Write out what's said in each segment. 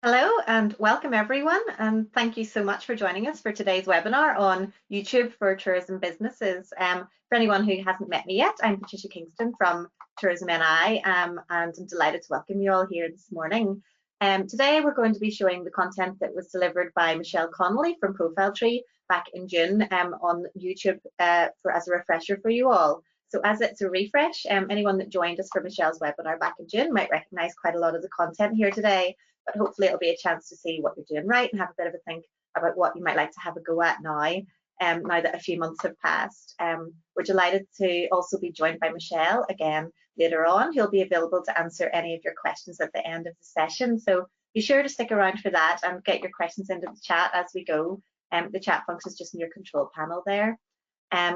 Hello and welcome everyone, and thank you so much for joining us for today's webinar on YouTube for tourism businesses. For anyone who hasn't met me yet, I'm Patricia Kingston from Tourism NI, and I'm delighted to welcome you all here this morning. Today we're going to be showing the content that was delivered by Michelle Connolly from Profile Tree back in June on YouTube as a refresher for you all. So as it's a refresh, anyone that joined us for Michelle's webinar back in June might recognise quite a lot of the content here today. But hopefully it'll be a chance to see what you're doing right and have a bit of a think about what you might like to have a go at now, now that a few months have passed. We're delighted to also be joined by Michelle again later on, who'll be available to answer any of your questions at the end of the session. So be sure to stick around for that and get your questions into the chat as we go. The chat function is just in your control panel there.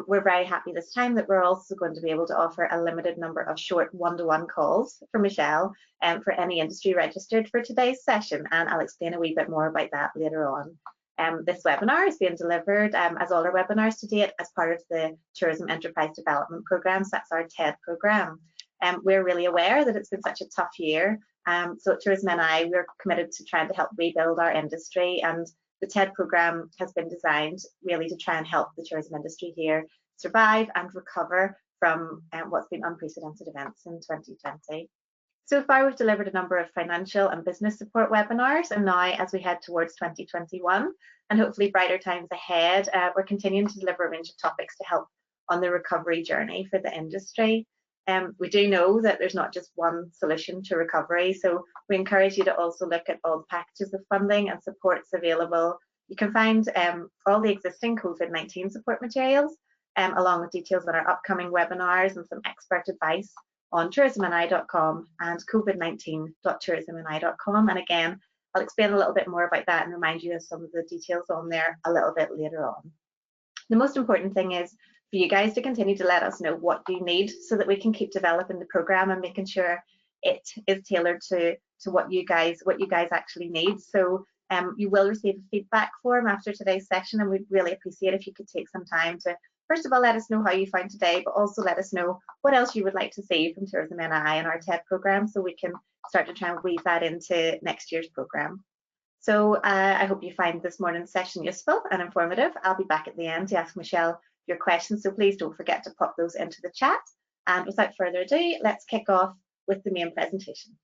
We're very happy this time that we're also going to be able to offer a limited number of short one-to-one calls for Michelle for any industry registered for today's session, and I'll explain a wee bit more about that later on. This webinar is being delivered, as all our webinars to date, as part of the Tourism Enterprise Development Programme, so that's our TED programme. We're really aware that it's been such a tough year, so at Tourism NI we're committed to trying to help rebuild our industry, and the TED programme has been designed really to try and help the tourism industry here survive and recover from what's been unprecedented events in 2020. So far, we've delivered a number of financial and business support webinars, and now as we head towards 2021 and hopefully brighter times ahead, we're continuing to deliver a range of topics to help on the recovery journey for the industry. We do know that there's not just one solution to recovery, so we encourage you to also look at all the packages of funding and supports available. You can find all the existing COVID-19 support materials, along with details on our upcoming webinars and some expert advice on tourismni.com and covid19.tourismni.com. And again, I'll explain a little bit more about that and remind you of some of the details on there a little bit later on. The most important thing is for you guys to continue to let us know what you need so that we can keep developing the program and making sure it is tailored to what you guys actually need. So you will receive a feedback form after today's session, and we'd really appreciate if you could take some time to first of all let us know how you found today, but also let us know what else you would like to see from Tourism NI and our TED program, so we can start to try and weave that into next year's program. So I hope you find this morning's session useful and informative. I'll be back at the end to ask Michelle your questions, so please don't forget to pop those into the chat. And without further ado, let's kick off with the main presentation.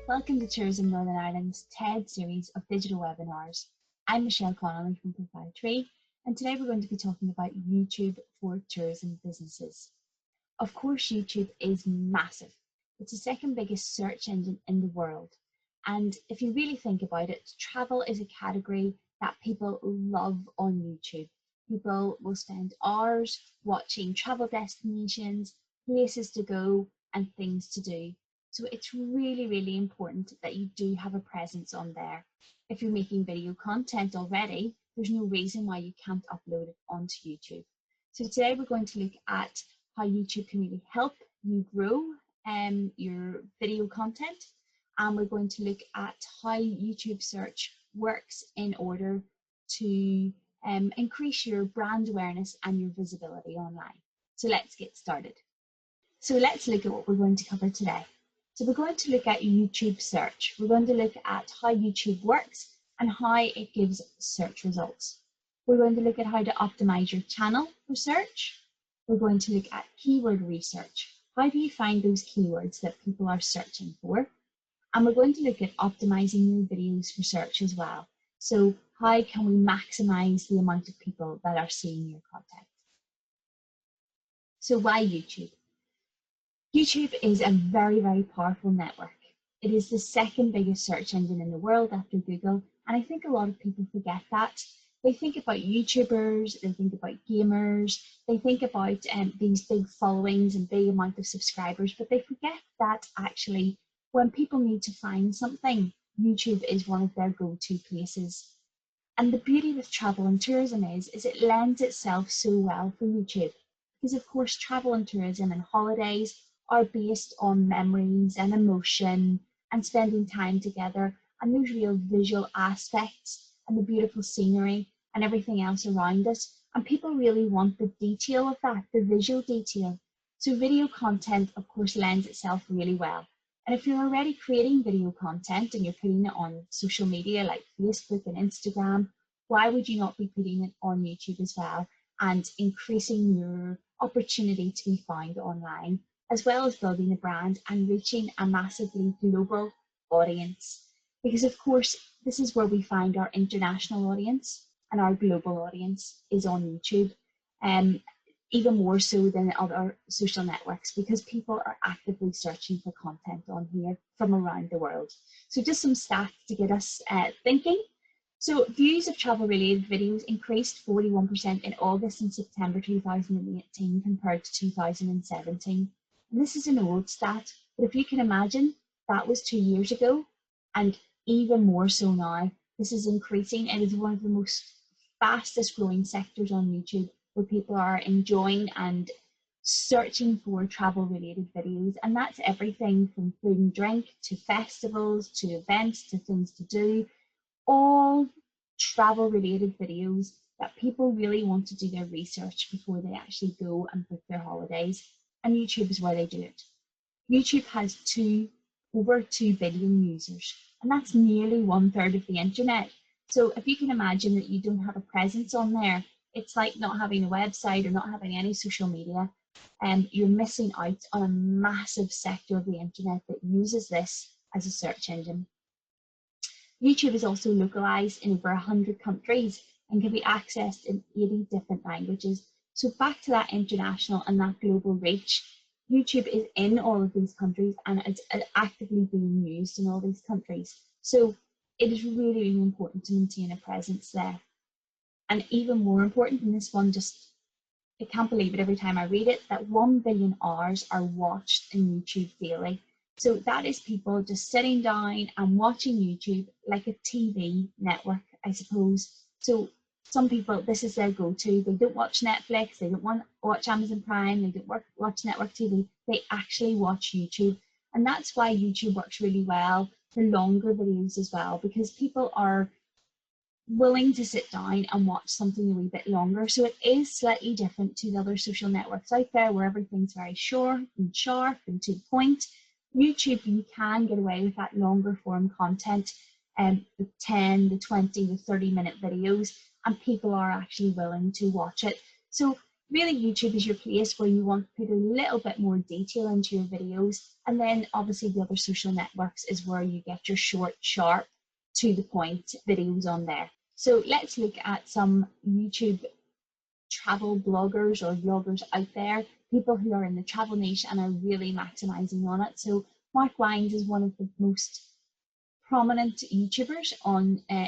Welcome to Tourism Northern Ireland's TED series of digital webinars. I'm Michelle Connolly from Profile Tree, and today we're going to be talking about YouTube for tourism businesses. Of course, YouTube is massive. It's the second biggest search engine in the world. And if you really think about it, travel is a category that people love on YouTube. People will spend hours watching travel destinations, places to go, and things to do. So it's really, really important that you do have a presence on there. If you're making video content already, there's no reason why you can't upload it onto YouTube. So today we're going to look at how YouTube can really help you grow your video content. And we're going to look at how YouTube search works in order to increase your brand awareness and your visibility online. So let's get started. So let's look at what we're going to cover today. So we're going to look at YouTube search. We're going to look at how YouTube works and how it gives search results. We're going to look at how to optimize your channel for search. We're going to look at keyword research. How do you find those keywords that people are searching for? And we're going to look at optimizing your videos for search as well. So how can we maximize the amount of people that are seeing your content? So why YouTube? YouTube is a very, very powerful network. It is the second biggest search engine in the world after Google, and I think a lot of people forget that. They think about YouTubers, they think about gamers, they think about these big followings and big amount of subscribers, but they forget that actually when people need to find something, YouTube is one of their go-to places. And the beauty with travel and tourism is it lends itself so well for YouTube. Because of course travel and tourism and holidays are based on memories and emotion and spending time together, and those real visual aspects and the beautiful scenery and everything else around us. And people really want the detail of that, the visual detail. So video content, of course, lends itself really well. And if you're already creating video content and you're putting it on social media like Facebook and Instagram, why would you not be putting it on YouTube as well and increasing your opportunity to be found online, as well as building a brand and reaching a massively global audience? Because of course, this is where we find our international audience, and our global audience is on YouTube. Even more so than other social networks, because people are actively searching for content on here from around the world. So just some stats to get us thinking. So views of travel related videos increased 41% in August and September 2018 compared to 2017. And this is an old stat, but if you can imagine, that was 2 years ago, and even more so now. This is increasing. It is one of the most fastest growing sectors on YouTube, where people are enjoying and searching for travel related videos. And that's everything from food and drink to festivals to events to things to do, all travel related videos that people really want to do their research before they actually go and book their holidays. And YouTube is where they do it. YouTube has over 2 billion users, and that's nearly 1/3 of the internet. So if you can imagine that you don't have a presence on there, it's like not having a website or not having any social media, and you're missing out on a massive sector of the internet that uses this as a search engine. YouTube is also localized in over 100 countries and can be accessed in 80 different languages. So back to that international and that global reach, YouTube is in all of these countries and it's actively being used in all these countries. So it is really, really important to maintain a presence there. And even more important than this one, I can't believe it every time I read it, that 1 billion hours are watched in YouTube daily. So that is people just sitting down and watching YouTube like a TV network, I suppose. So some people, this is their go-to. They don't watch Netflix, they don't want to watch Amazon Prime, they don't watch network TV, they actually watch YouTube. And that's why YouTube works really well for longer videos as well, because people are willing to sit down and watch something a wee bit longer. So it is slightly different to the other social networks out there where everything's very short and sharp and to the point. YouTube, you can get away with that longer form content, the 10, the 20, the 30-minute videos, and people are actually willing to watch it. So really YouTube is your place where you want to put a little bit more detail into your videos, and then obviously the other social networks is where you get your short, sharp, to the point videos on there. So let's look at some YouTube travel bloggers or vloggers out there, people who are in the travel niche and are really maximizing on it. So Mark Wines is one of the most prominent YouTubers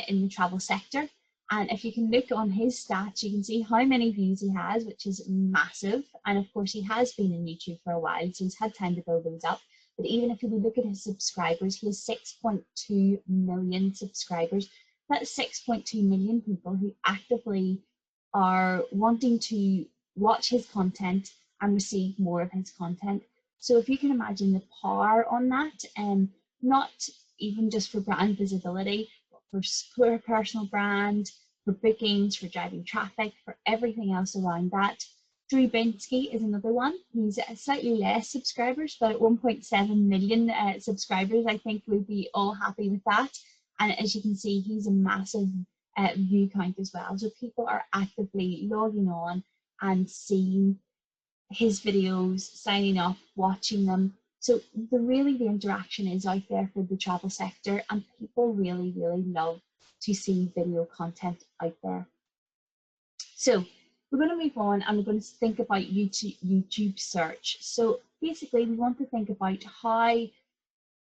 in the travel sector. And if you can look on his stats, you can see how many views he has, which is massive. And of course, he has been in YouTube for a while, so he's had time to build those up. But even if you look at his subscribers, he has 6.2 million subscribers. That's 6.2 million people who actively are wanting to watch his content and receive more of his content. So if you can imagine the power on that, not even just for brand visibility, but for personal brand, for bookings, for driving traffic, for everything else around that. Drew Binsky is another one. He's slightly less subscribers, but at 1.7 million subscribers, I think we'd be all happy with that. And as you can see, he's a massive view count as well. So people are actively logging on and seeing his videos, signing up, watching them. So the interaction is out there for the travel sector, and people really, really love to see video content out there. So we're going to move on and we're going to think about YouTube search. So basically we want to think about how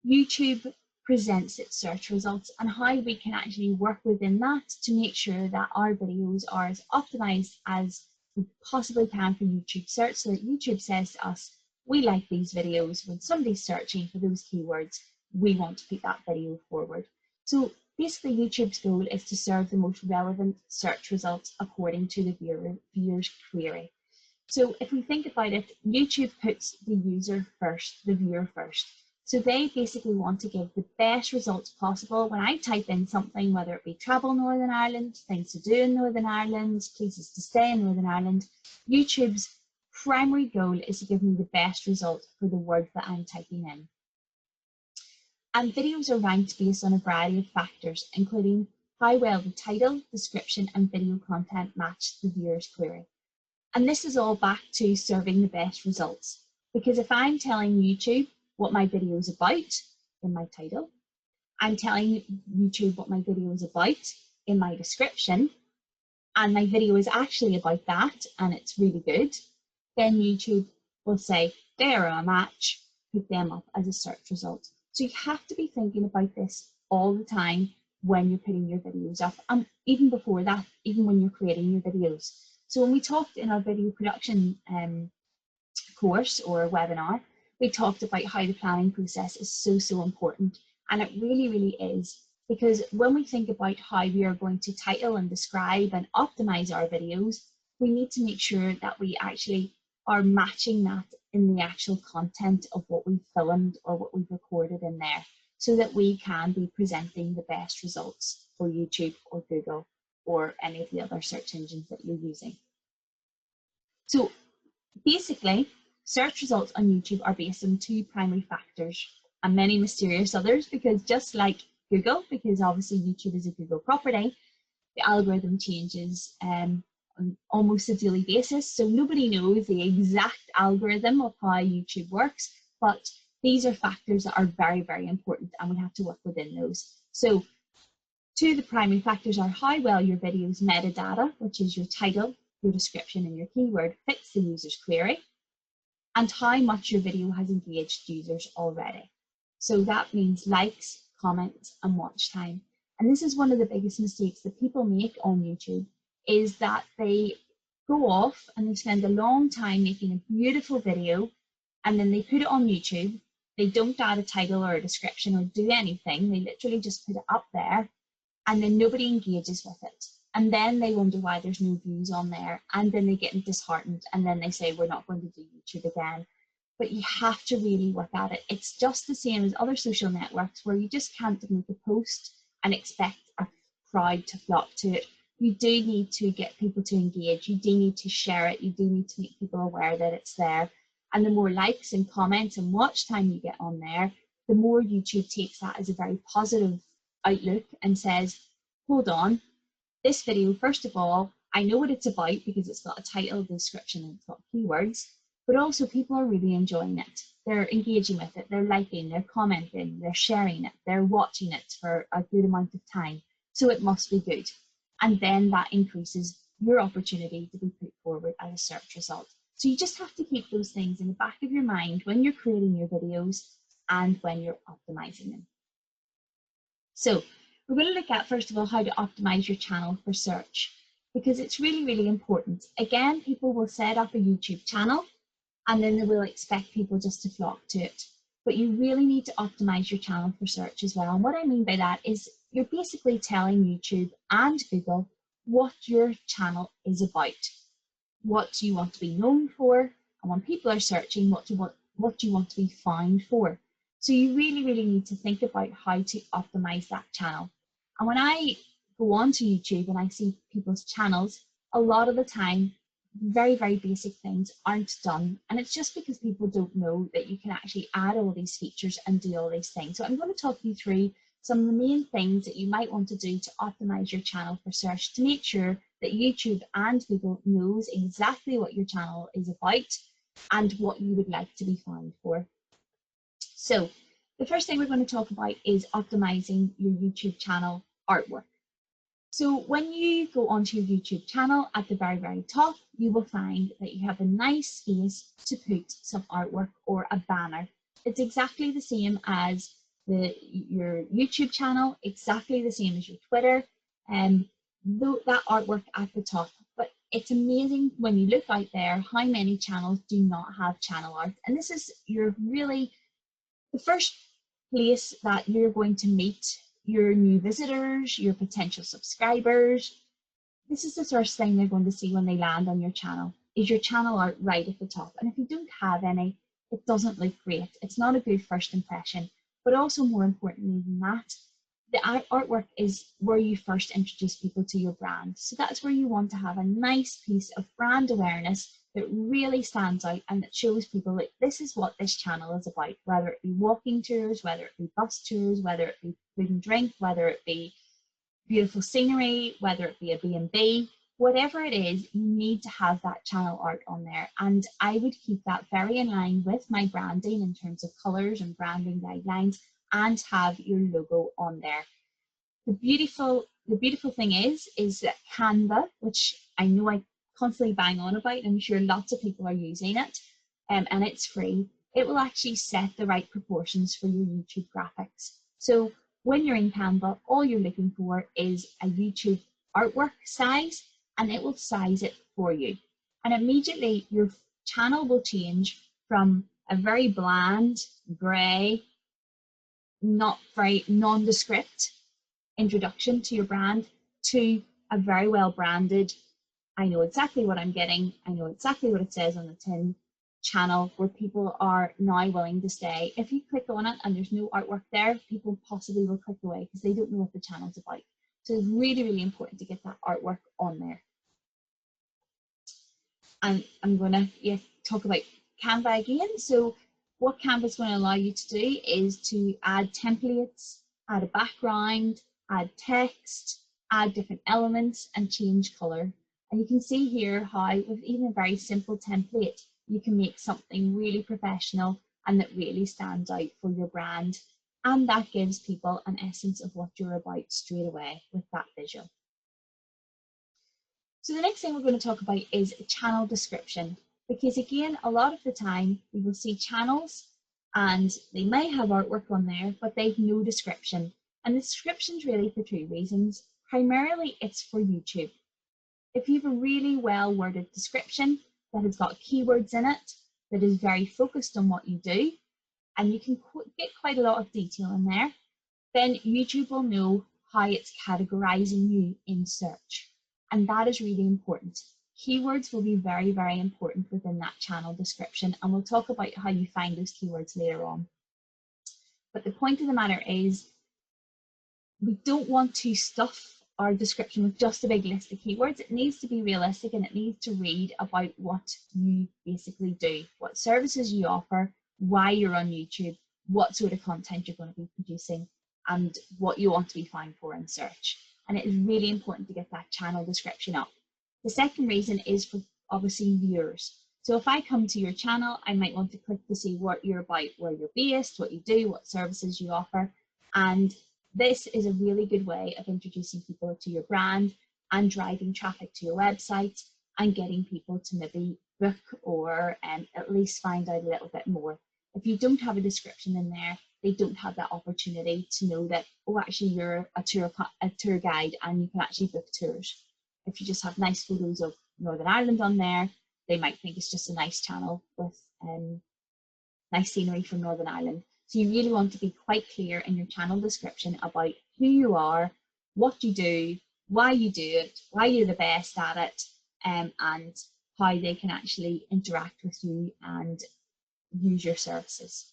YouTube presents its search results and how we can actually work within that to make sure that our videos are as optimized as we possibly can for YouTube search, so that YouTube says to us, we like these videos. When somebody's searching for those keywords, we want to put that video forward. So basically YouTube's goal is to serve the most relevant search results according to the viewer's query. So if we think about it, YouTube puts the user first, the viewer first. So they basically want to give the best results possible. When I type in something, whether it be travel Northern Ireland, things to do in Northern Ireland, places to stay in Northern Ireland, YouTube's primary goal is to give me the best result for the word that I'm typing in. And videos are ranked based on a variety of factors, including how well the title, description, and video content match the viewer's query. And this is all back to serving the best results. Because if I'm telling YouTube what my video is about in my title, I'm telling YouTube what my video is about in my description, and my video is actually about that and it's really good, then YouTube will say, they're a match, put them up as a search result. So you have to be thinking about this all the time when you're putting your videos up, and even before that, even when you're creating your videos. So when we talked in our video production course or webinar, we talked about how the planning process is so important, and it really is, because when we think about how we are going to title and describe and optimize our videos, we need to make sure that we actually are matching that in the actual content of what we've filmed or what we've recorded in there, so that we can be presenting the best results for YouTube or Google or any of the other search engines that you're using. So basically, search results on YouTube are based on two primary factors and many mysterious others, because just like Google, because obviously YouTube is a Google property, the algorithm changes on almost a daily basis. So nobody knows the exact algorithm of how YouTube works, but these are factors that are very important, and we have to work within those. So two of the primary factors are how well your video's metadata, which is your title, your description, and your keyword, fits the user's query, and how much your video has engaged users already. So that means likes, comments, and watch time. And this is one of the biggest mistakes that people make on YouTube, is that they go off and they spend a long time making a beautiful video, and then they put it on YouTube. They don't add a title or a description or do anything. They literally just put it up there, and then nobody engages with it. And then they wonder why there's no views on there, and then they get disheartened, and then they say, we're not going to do YouTube again. But you have to really work at it. It's just the same as other social networks, where you just can't make a post and expect a crowd to flock to it. You do need to get people to engage. You do need to share it. You do need to make people aware that it's there. And the more likes and comments and watch time you get on there, the more YouTube takes that as a very positive outlook and says, hold on, this video, first of all, I know what it's about because it's got a title, description, and it's got keywords, but also people are really enjoying it. They're engaging with it, they're liking, they're commenting, they're sharing it, they're watching it for a good amount of time. So it must be good. And then that increases your opportunity to be put forward as a search result. So you just have to keep those things in the back of your mind when you're creating your videos and when you're optimizing them. So we're going to look at, first of all, how to optimize your channel for search, because it's really important. Again, people will set up a YouTube channel and then they will expect people just to flock to it. But you really need to optimize your channel for search as well. And what I mean by that is you're basically telling YouTube and Google what your channel is about, what you want to be known for, and when people are searching, what you want to be found for. So you really need to think about how to optimize that channel. And when I go on to YouTube and I see people's channels, a lot of the time, very basic things aren't done. And it's just because people don't know that you can actually add all these features and do all these things. So I'm going to talk you through some of the main things that you might want to do to optimize your channel for search, to make sure that YouTube and Google knows exactly what your channel is about and what you would like to be found for. So the first thing we're going to talk about is optimizing your YouTube channel artwork. So when you go onto your YouTube channel, at the very top, you will find that you have a nice space to put some artwork or a banner. It's exactly the same as your YouTube channel, exactly the same as your Twitter, and that artwork at the top. But it's amazing when you look out there how many channels do not have channel art. And this is the first place that you're going to meet your new visitors, your potential subscribers. This is the first thing they're going to see when they land on your channel. is your channel art right at the top. And if you don't have any, it doesn't look great. It's not a good first impression. But also, more importantly than that, the artwork is where you first introduce people to your brand. So that's where you want to have a nice piece of brand awareness that really stands out and that shows people like this is what this channel is about, whether it be walking tours, whether it be bus tours, whether it be food and drink, whether it be beautiful scenery, whether it be a B&B, whatever it is, you need to have that channel art on there. And I would keep that very in line with my branding in terms of colours and branding guidelines, and have your logo on there. The beautiful thing is that Canva, which I know I constantly bang on about, and I'm sure lots of people are using it, and it's free, it will actually set the right proportions for your YouTube graphics. So when you're in Canva, all you're looking for is a YouTube artwork size, and it will size it for you. And immediately your channel will change from a very bland, grey, not very nondescript introduction to your brand to a very well branded, I know exactly what I'm getting, I know exactly what it says on the tin channel, where people are now willing to stay. If you click on it and there's no artwork there, people possibly will click away because they don't know what the channel's about. So it's really, really important to get that artwork on there. And I'm going to talk about Canva again. So what Canva is going to allow you to do is to add templates, add a background, add text, add different elements, and change colour. And you can see here how with even a very simple template, you can make something really professional and that really stands out for your brand. And that gives people an essence of what you're about straight away with that visual. So the next thing we're going to talk about is channel description, because again, a lot of the time we will see channels and they may have artwork on there, but they've no description. And the description's really for two reasons. Primarily, it's for YouTube. If you have a really well worded description that has got keywords in it, that is very focused on what you do, and you can get quite a lot of detail in there, then YouTube will know how it's categorizing you in search. And that is really important. Keywords will be very, very important within that channel description, and we'll talk about how you find those keywords later on. But the point of the matter is, we don't want to stuff our description with just a big list of keywords. It needs to be realistic, and it needs to read about what you basically do, what services you offer, why you're on YouTube, what sort of content you're going to be producing, and what you want to be found for in search. And it is really important to get that channel description up. The second reason is for obviously viewers. So if I come to your channel, I might want to click to see what you're about, where you're based, what you do, what services you offer. And this is a really good way of introducing people to your brand and driving traffic to your website and getting people to maybe book or at least find out a little bit more. If you don't have a description in there, they don't have that opportunity to know that, oh, actually you're a tour guide and you can actually book tours. If you just have nice photos of Northern Ireland on there, they might think it's just a nice channel with nice scenery from Northern Ireland. So you really want to be quite clear in your channel description about who you are, what you do, why you do it, why you're the best at it, and how they can actually interact with you and use your services.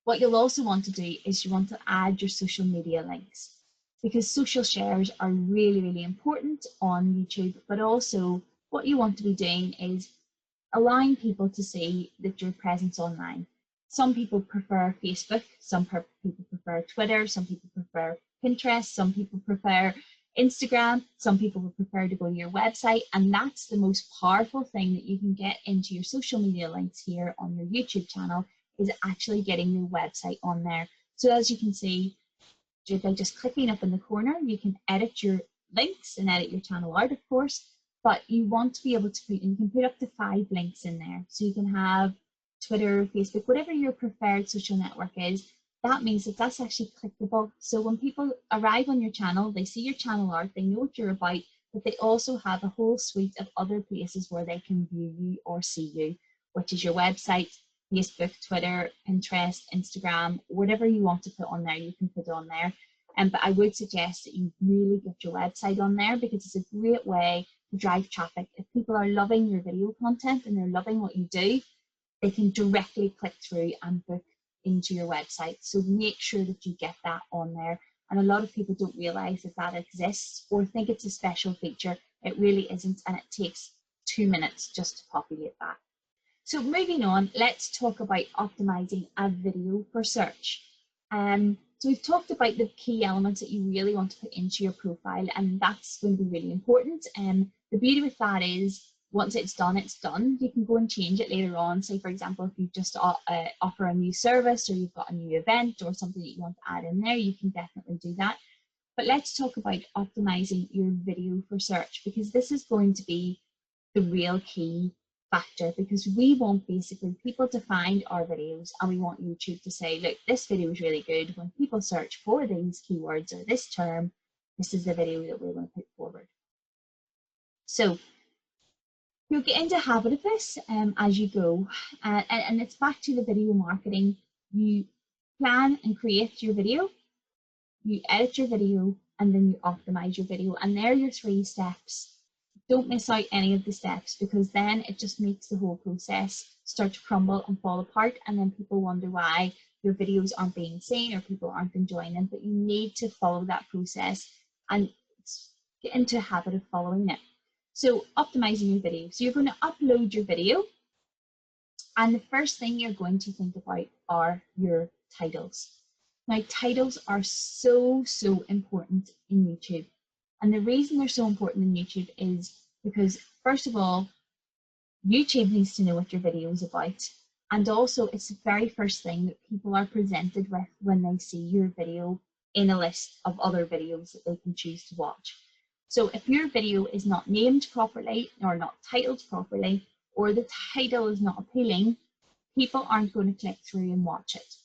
What you'll also want to do is you want to add your social media links, because social shares are really, really important on YouTube, but also what you want to be doing is allowing people to see that your presence online. Some people prefer Facebook, some people prefer Twitter, some people prefer Pinterest, some people prefer Instagram, some people would prefer to go to your website, and that's the most powerful thing that you can get into your social media links here on your YouTube channel, is actually getting your website on there. So as you can see, by just clicking up in the corner, you can edit your links and edit your channel art, of course, but you want to be able to put, and you can put up to 5 links in there. So you can have Twitter, Facebook, whatever your preferred social network is. That means that that's actually clickable. So when people arrive on your channel, they see your channel art, they know what you're about, but they also have a whole suite of other places where they can view you or see you, which is your website, Facebook, Twitter, Pinterest, Instagram, whatever you want to put on there, you can put it on there. But I would suggest that you really get your website on there, because it's a great way to drive traffic. If people are loving your video content and they're loving what you do, they can directly click through and book into your website. So make sure that you get that on there. And a lot of people don't realize that that exists or think it's a special feature. It really isn't, and it takes 2 minutes just to populate that. So moving on, let's talk about optimizing a video for search. So we've talked about the key elements that you really want to put into your profile, and that's going to be really important. The beauty with that is once it's done, it's done. You can go and change it later on. Say, for example, if you just offer a new service or you've got a new event or something that you want to add in there, you can definitely do that. But let's talk about optimizing your video for search, because this is going to be the real key factor, because we want basically people to find our videos and we want YouTube to say, look, this video is really good. When people search for these keywords or this term, this is the video that we're going to put forward. So you'll get into a habit of this as you go, and it's back to the video marketing. You plan and create your video, you edit your video, and then you optimize your video, and they're your 3 steps. Don't miss out any of the steps, because then it just makes the whole process start to crumble and fall apart, and then people wonder why your videos aren't being seen or people aren't enjoying them. But you need to follow that process and get into a habit of following it. So optimizing your video. So you're going to upload your video, and the first thing you're going to think about are your titles. Now, titles are so important in YouTube. And the reason they're so important in YouTube is because, first of all, YouTube needs to know what your video is about. And also, it's the very first thing that people are presented with when they see your video in a list of other videos that they can choose to watch. So if your video is not named properly or not titled properly, or the title is not appealing, people aren't going to click through and watch it.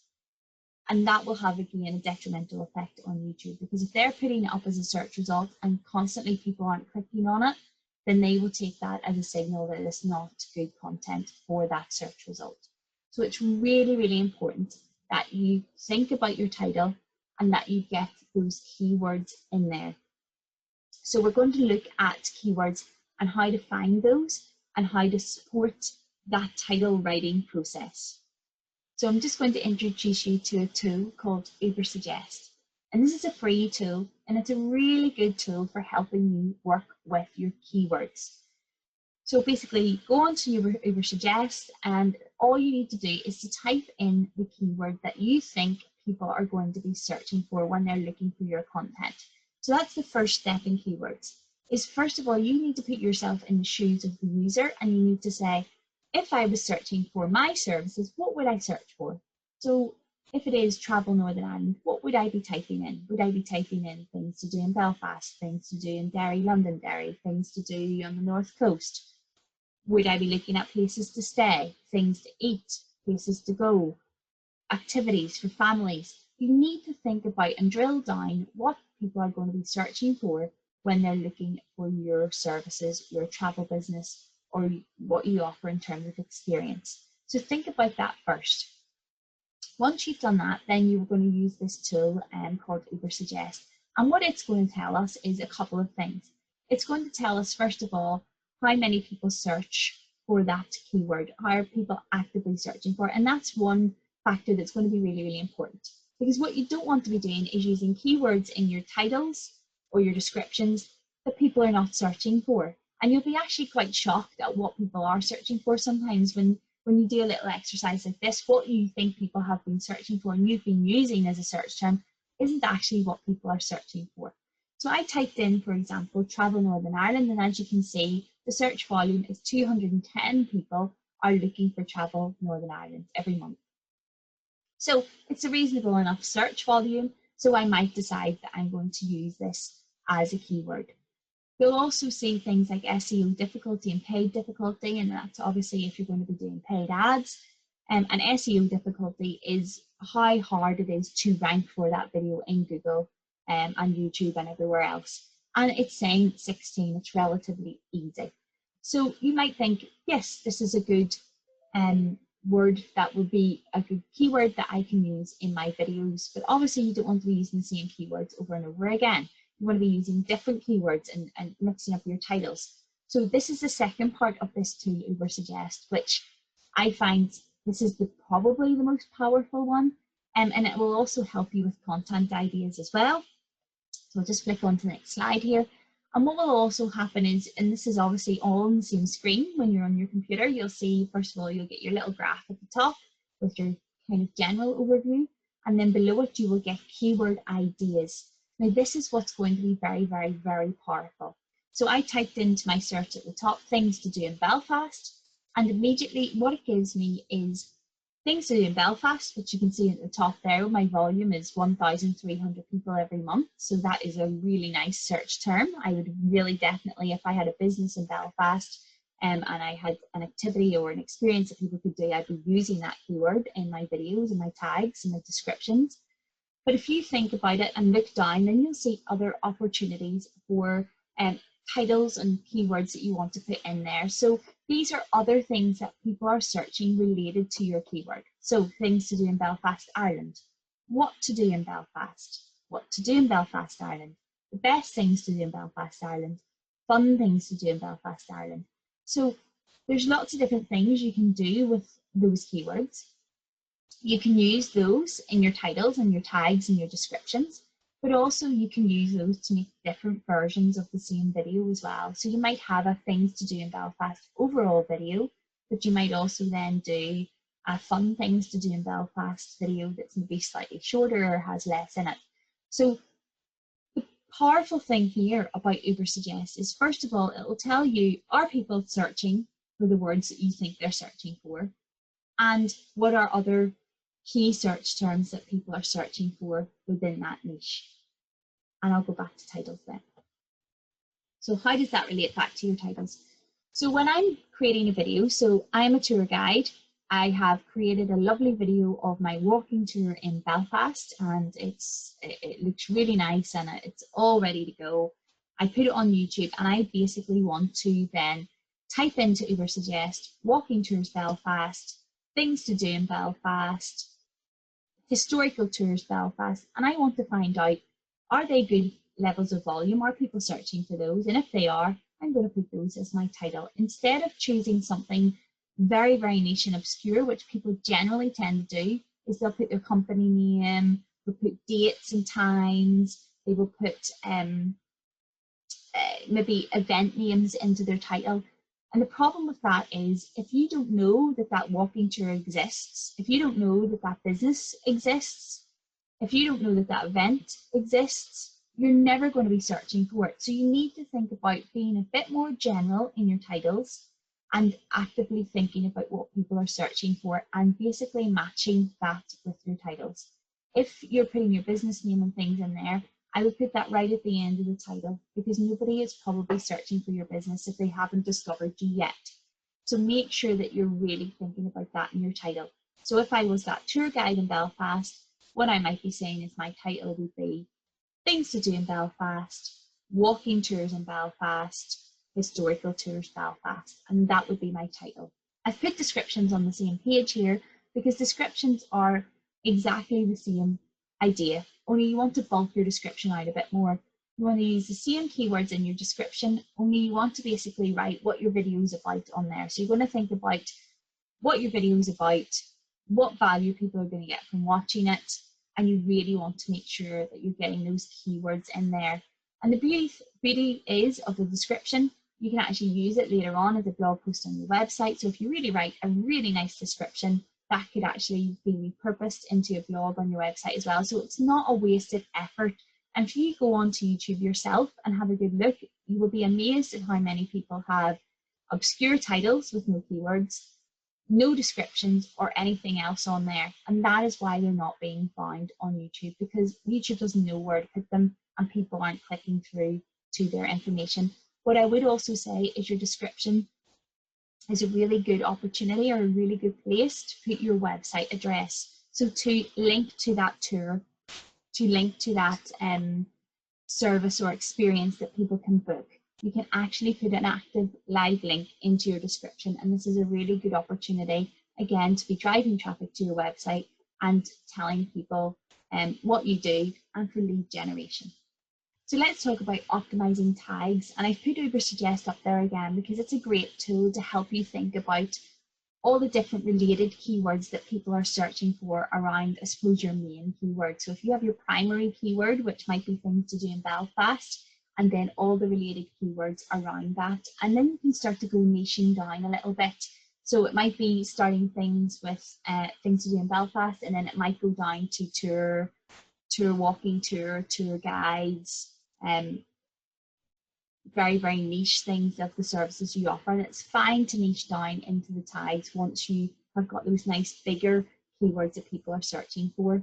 And that will have, again, a detrimental effect on YouTube, because if they're putting it up as a search result and constantly people aren't clicking on it, then they will take that as a signal that it's not good content for that search result. So it's really important that you think about your title and that you get those keywords in there. So we're going to look at keywords and how to find those and how to support that title writing process. So I'm just going to introduce you to a tool called Ubersuggest. And this is a free tool, and it's a really good tool for helping you work with your keywords. So basically, go on to Ubersuggest, and all you need to do is to type in the keyword that you think people are going to be searching for when they're looking for your content. So that's the first step in keywords, is first of all, you need to put yourself in the shoes of the user, and you need to say, if I was searching for my services, what would I search for? So if it is travel Northern Ireland, what would I be typing in? Would I be typing in things to do in Belfast, things to do in Derry, Londonderry, things to do on the North Coast? Would I be looking at places to stay, things to eat, places to go, activities for families? You need to think about and drill down what people are going to be searching for when they're looking for your services, your travel business, or what you offer in terms of experience. So think about that first. Once you've done that, then you're going to use this tool called Ubersuggest. And what it's going to tell us is a couple of things. It's going to tell us, first of all, how many people search for that keyword. How are people actively searching for it? And that's one factor that's going to be really important. Because what you don't want to be doing is using keywords in your titles or your descriptions that people are not searching for. And you'll be actually quite shocked at what people are searching for sometimes when you do a little exercise like this. What you think people have been searching for and you've been using as a search term isn't actually what people are searching for. So I typed in, for example, travel Northern Ireland, and as you can see, the search volume is 210 people are looking for travel Northern Ireland every month. So it's a reasonable enough search volume, so I might decide that I'm going to use this as a keyword. You'll also see things like SEO difficulty and paid difficulty, and that's obviously if you're going to be doing paid ads. And SEO difficulty is how hard it is to rank for that video in Google and YouTube and everywhere else. And it's saying 16, it's relatively easy. So you might think, yes, this is a good word that would be a good keyword that I can use in my videos, but obviously you don't want to be using the same keywords over and over again. You want to be using different keywords and mixing up your titles. So this is the second part of this tool, Ubersuggest, which I find this is probably the most powerful one, and it will also help you with content ideas as well. So I'll just flick on to the next slide here. And what will also happen is, and this is obviously all on the same screen when you're on your computer, you'll see, first of all, you'll get your little graph at the top with your kind of general overview. And then below it, you will get keyword ideas. Now, this is what's going to be very, very, very powerful. So I typed into my search at the top, things to do in Belfast. And immediately what it gives me is things to do in Belfast, which you can see at the top there. My volume is 1,300 people every month. So that is a really nice search term. I would really definitely, if I had a business in Belfast and I had an activity or an experience that people could do, I'd be using that keyword in my videos and my tags and my descriptions. But if you think about it and look down, then you'll see other opportunities for titles and keywords that you want to put in there. So these are other things that people are searching related to your keyword. So things to do in Belfast, Ireland. What to do in Belfast? What to do in Belfast, Ireland? The best things to do in Belfast, Ireland. Fun things to do in Belfast, Ireland. So there's lots of different things you can do with those keywords. You can use those in your titles and your tags and your descriptions, but also you can use those to make different versions of the same video as well. So you might have a things to do in Belfast overall video, but you might also then do a fun things to do in Belfast video that's maybe slightly shorter or has less in it. So the powerful thing here about Ubersuggest is, first of all, it will tell you, are people searching for the words that you think they're searching for? And what are other key search terms that people are searching for within that niche? And I'll go back to titles then. So how does that relate back to your titles? So when I'm creating a video, so I'm a tour guide, I have created a lovely video of my walking tour in Belfast, and it looks really nice and it's all ready to go. I put it on YouTube, and I basically want to then type into Ubersuggest, walking tours Belfast, things to do in Belfast, historical tours Belfast, and I want to find out, are they good levels of volume? Are people searching for those? And if they are, I'm going to put those as my title. Instead of choosing something very, very niche and obscure, which people generally tend to do, is they'll put their company name, they'll put dates and times, they will put maybe event names into their title. And the problem with that is, if you don't know that that walking tour exists, if you don't know that that business exists, if you don't know that that event exists, you're never going to be searching for it. So you need to think about being a bit more general in your titles and actively thinking about what people are searching for and basically matching that with your titles. If you're putting your business name and things in there, I would put that right at the end of the title, because nobody is probably searching for your business if they haven't discovered you yet. So make sure that you're really thinking about that in your title. So if I was that tour guide in Belfast, what I might be saying is my title would be things to do in Belfast, walking tours in Belfast, historical tours Belfast, and that would be my title. I've put descriptions on the same page here because descriptions are exactly the same idea, only you want to bulk your description out a bit more. You want to use the same keywords in your description, only you want to basically write what your video is about on there. So you're going to think about what your video is about, what value people are going to get from watching it, and you really want to make sure that you're getting those keywords in there. And the beauty is of the description, you can actually use it later on as a blog post on your website. So if you really write a really nice description, that could actually be repurposed into a blog on your website as well. So it's not a wasted effort. And if you go onto YouTube yourself and have a good look, you will be amazed at how many people have obscure titles with no keywords, no descriptions or anything else on there. And that is why they're not being found on YouTube, because YouTube doesn't know where to put them and people aren't clicking through to their information. What I would also say is your description is a really good opportunity or a really good place to put your website address. So to link to that tour, to link to that service or experience that people can book, you can actually put an active live link into your description. And this is a really good opportunity, again, to be driving traffic to your website and telling people what you do and for lead generation. So let's talk about optimizing tags. And I've put Ubersuggest up there again because it's a great tool to help you think about all the different related keywords that people are searching for around, I suppose, your main keyword. So if you have your primary keyword, which might be things to do in Belfast, and then all the related keywords around that, and then you can start to go niching down a little bit. So it might be starting things with things to do in Belfast, and then it might go down to tour walking tour guides, very, very niche things of the services you offer. And it's fine to niche down into the tags once you have got those nice bigger keywords that people are searching for.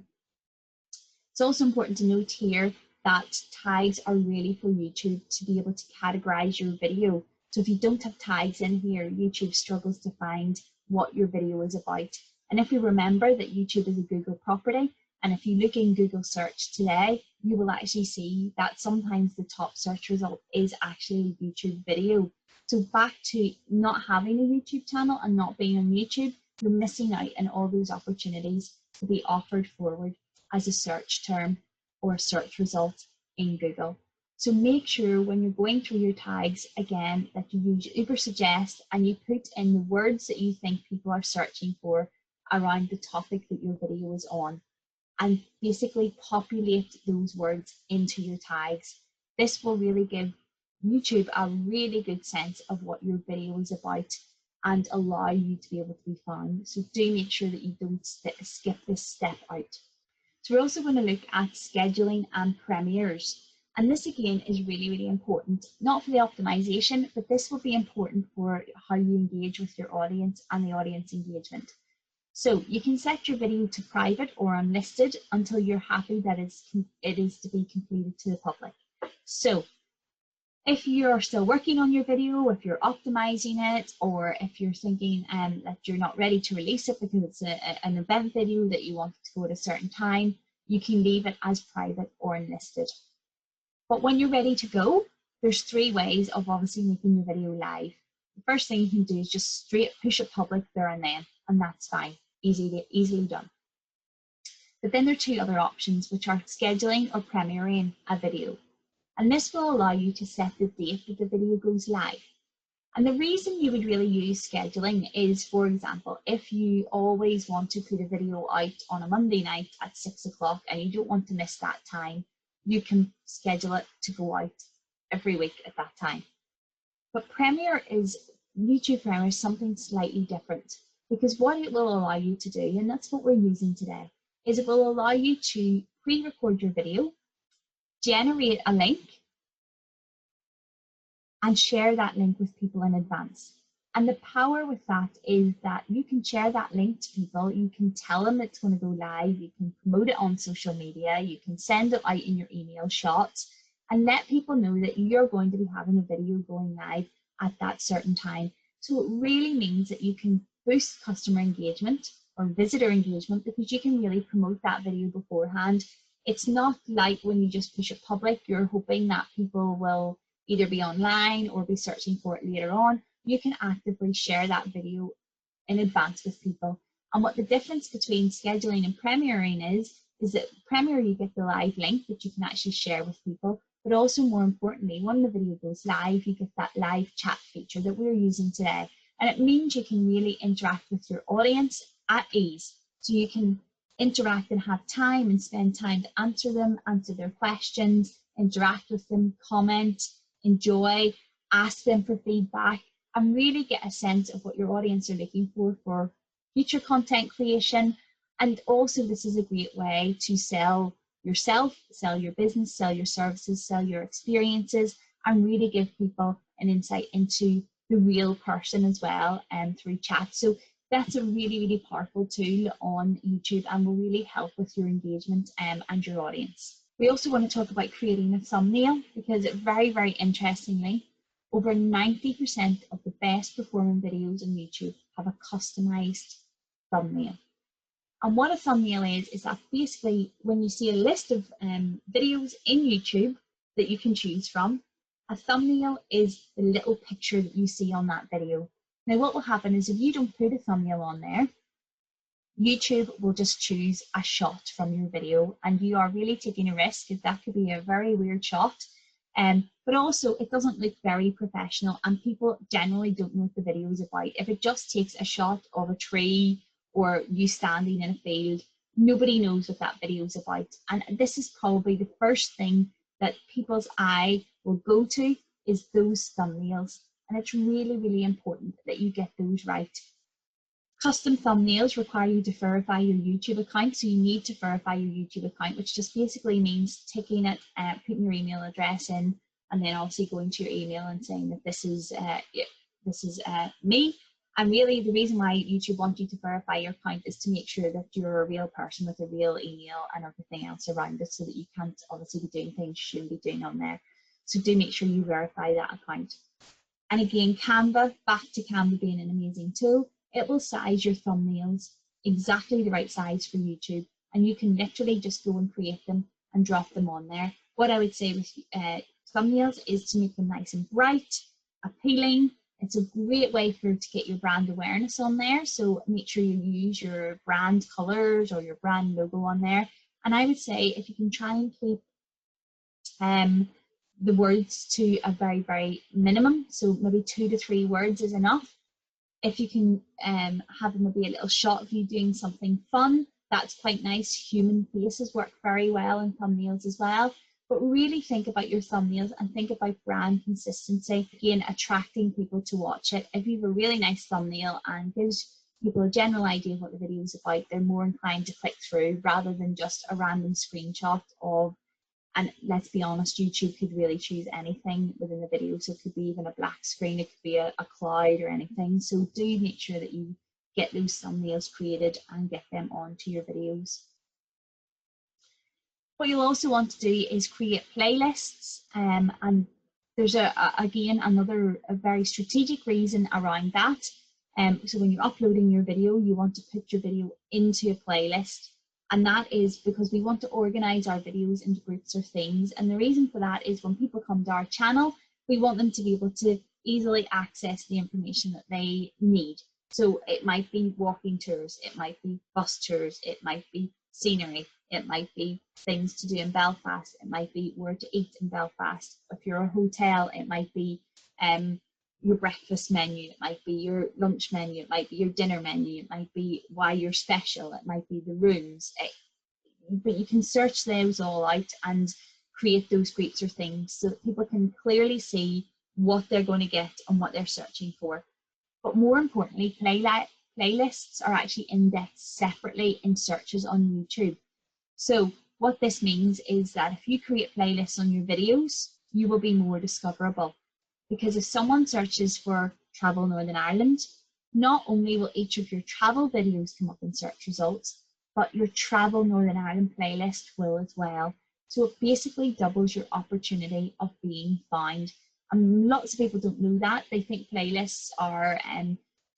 It's also important to note here that tags are really for YouTube to be able to categorize your video. So if you don't have tags in here, YouTube struggles to find what your video is about. And if you remember that YouTube is a Google property, and if you look in Google search today, you will actually see that sometimes the top search result is actually a YouTube video. So back to not having a YouTube channel and not being on YouTube, you're missing out on all those opportunities to be offered forward as a search term or a search result in Google. So make sure when you're going through your tags, again, that you use Ubersuggest and you put in the words that you think people are searching for around the topic that your video is on, and basically populate those words into your tags. This will really give YouTube a really good sense of what your video is about and allow you to be able to be found. So do make sure that you don't skip this step out. So we're also going to look at scheduling and premieres. And this again is really, really important, not for the optimization, but this will be important for how you engage with your audience and the audience engagement. So you can set your video to private or unlisted until you're happy that it is to be completed to the public. So if you're still working on your video, if you're optimizing it, or if you're thinking that you're not ready to release it because it's an event video that you want to go at a certain time, you can leave it as private or unlisted. But when you're ready to go, there's 3 ways of obviously making your video live. The first thing you can do is just straight push it public there and then, and that's fine, easily done. But then there are 2 other options, which are scheduling or premiering a video. And this will allow you to set the date that the video goes live. And the reason you would really use scheduling is, for example, if you always want to put a video out on a Monday night at 6 o'clock and you don't want to miss that time, you can schedule it to go out every week at that time. But YouTube Premiere is something slightly different, because what it will allow you to do, and that's what we're using today, is it will allow you to pre-record your video, generate a link, and share that link with people in advance. And the power with that is that you can share that link to people, you can tell them it's going to go live, you can promote it on social media, you can send it out in your email shots, and let people know that you're going to be having a video going live at that certain time. So it really means that you can boost customer engagement or visitor engagement, because you can really promote that video beforehand. It's not like when you just push it public, you're hoping that people will either be online or be searching for it later on. You can actively share that video in advance with people. And what the difference between scheduling and premiering is that Premiere, you get the live link that you can actually share with people, but also more importantly, when the video goes live, you get that live chat feature that we're using today. And it means you can really interact with your audience at ease. So you can interact and have time and spend time to answer them, answer their questions, interact with them, comment, enjoy, ask them for feedback, and really get a sense of what your audience are looking for future content creation. And also, this is a great way to sell yourself, sell your business, sell your services, sell your experiences, and really give people an insight into the real person as well, and through chat. So that's a really, really powerful tool on YouTube and will really help with your engagement and your audience. We also want to talk about creating a thumbnail, because very, very interestingly, over 90% of the best performing videos on YouTube have a customized thumbnail. And what a thumbnail is that basically when you see a list of videos in YouTube that you can choose from, a thumbnail is the little picture that you see on that video. Now what will happen is if you don't put a thumbnail on there, YouTube will just choose a shot from your video, and you are really taking a risk, because that could be a very weird shot But also it doesn't look very professional, and people generally don't know what the video is about. If it just takes a shot of a tree or you standing in a field, nobody knows what that video is about. And this is probably the first thing that people's eye will go to, is those thumbnails. And it's really, really important that you get those right. Custom thumbnails require you to verify your YouTube account. So you need to verify your YouTube account, which just basically means taking it, putting your email address in, and then obviously going to your email and saying that this is me. And really the reason why YouTube wants you to verify your account is to make sure that you're a real person with a real email and everything else around it, so that you can't obviously be doing things you shouldn't be doing on there. So do make sure you verify that account. And again, Canva, back to Canva being an amazing tool, it will size your thumbnails exactly the right size for YouTube, and you can literally just go and create them and drop them on there. What I would say with thumbnails is to make them nice and bright, appealing. It's a great way to get your brand awareness on there. So make sure you use your brand colors or your brand logo on there. And I would say if you can try and keep the words to a very, very minimum, so maybe 2 to 3 words is enough. If you can have maybe a little shot of you doing something fun, that's quite nice. Human faces work very well in thumbnails as well. But really think about your thumbnails and think about brand consistency. Again, attracting people to watch it. If you have a really nice thumbnail and gives people a general idea of what the video is about, they're more inclined to click through rather than just a random screenshot of, and let's be honest, YouTube could really choose anything within the video. So it could be even a black screen, it could be a cloud or anything. So do make sure that you get those thumbnails created and get them onto your videos. What you'll also want to do is create playlists, and there's again another very strategic reason around that. So when you're uploading your video, you want to put your video into a playlist, and that is because we want to organize our videos into groups or themes. And the reason for that is when people come to our channel, we want them to be able to easily access the information that they need. So it might be walking tours, it might be bus tours, it might be scenery, it might be things to do in Belfast, it might be where to eat in Belfast. If you're a hotel, it might be your breakfast menu, it might be your lunch menu, it might be your dinner menu, it might be why you're special, it might be the rooms. But you can search those all out and create those groups or things so that people can clearly see what they're going to get and what they're searching for. But more importantly, playlists are actually indexed separately in searches on YouTube. So what this means is that if you create playlists on your videos, you will be more discoverable. Because if someone searches for Travel Northern Ireland, not only will each of your travel videos come up in search results, but your Travel Northern Ireland playlist will as well. So it basically doubles your opportunity of being found. And lots of people don't know that. They think playlists are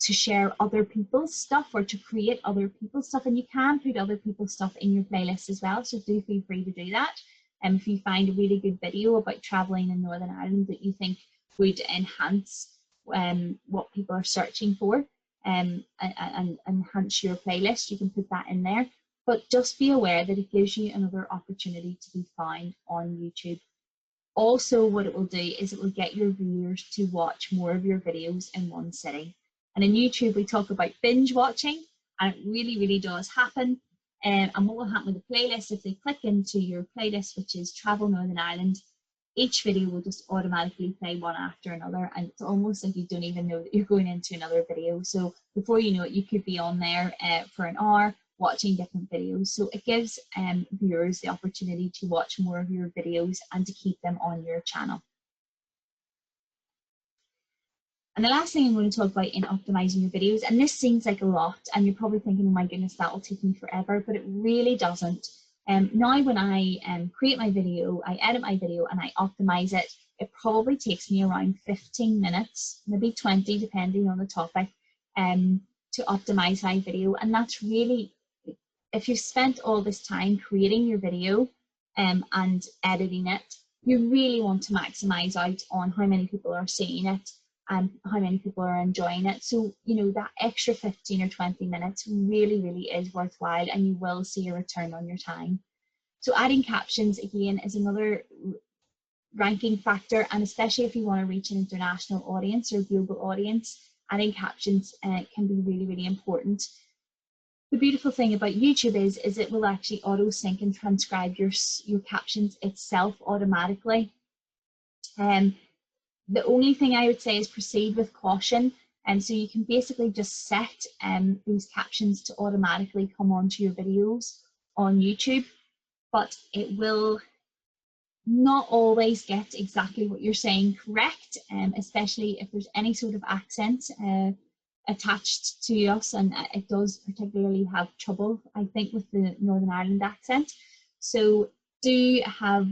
to share other people's stuff or to create other people's stuff, and you can put other people's stuff in your playlist as well, so do feel free to do that. And if you find a really good video about traveling in Northern Ireland that you think would enhance what people are searching for and enhance your playlist, you can put that in there. But just be aware that it gives you another opportunity to be found on YouTube. Also, what it will do is it will get your viewers to watch more of your videos in one sitting. And in YouTube, we talk about binge watching, and it really, really does happen. And what will happen with the playlist, if they click into your playlist, which is Travel Northern Ireland, each video will just automatically play one after another, and it's almost like you don't even know that you're going into another video. So before you know it, you could be on there for an hour watching different videos. So it gives viewers the opportunity to watch more of your videos and to keep them on your channel. And the last thing I'm going to talk about in optimizing your videos, and this seems like a lot, and you're probably thinking, oh my goodness, that will take me forever, but it really doesn't. Now when I create my video, I edit my video and I optimize it, it probably takes me around 15 minutes, maybe 20, depending on the topic, to optimize my video. And that's really, if you've spent all this time creating your video and editing it, you really want to maximize out on how many people are seeing it and how many people are enjoying it. So, you know, that extra 15 or 20 minutes really, really is worthwhile, and you will see a return on your time. So adding captions, again, is another ranking factor, and especially if you want to reach an international audience or global audience, adding captions can be really, really important. The beautiful thing about YouTube is it will actually auto sync and transcribe your captions itself automatically. The only thing I would say is proceed with caution, and so you can basically just set these captions to automatically come onto your videos on YouTube, but it will not always get exactly what you're saying correct, especially if there's any sort of accent attached to us, and it does particularly have trouble, I think, with the Northern Ireland accent. So do have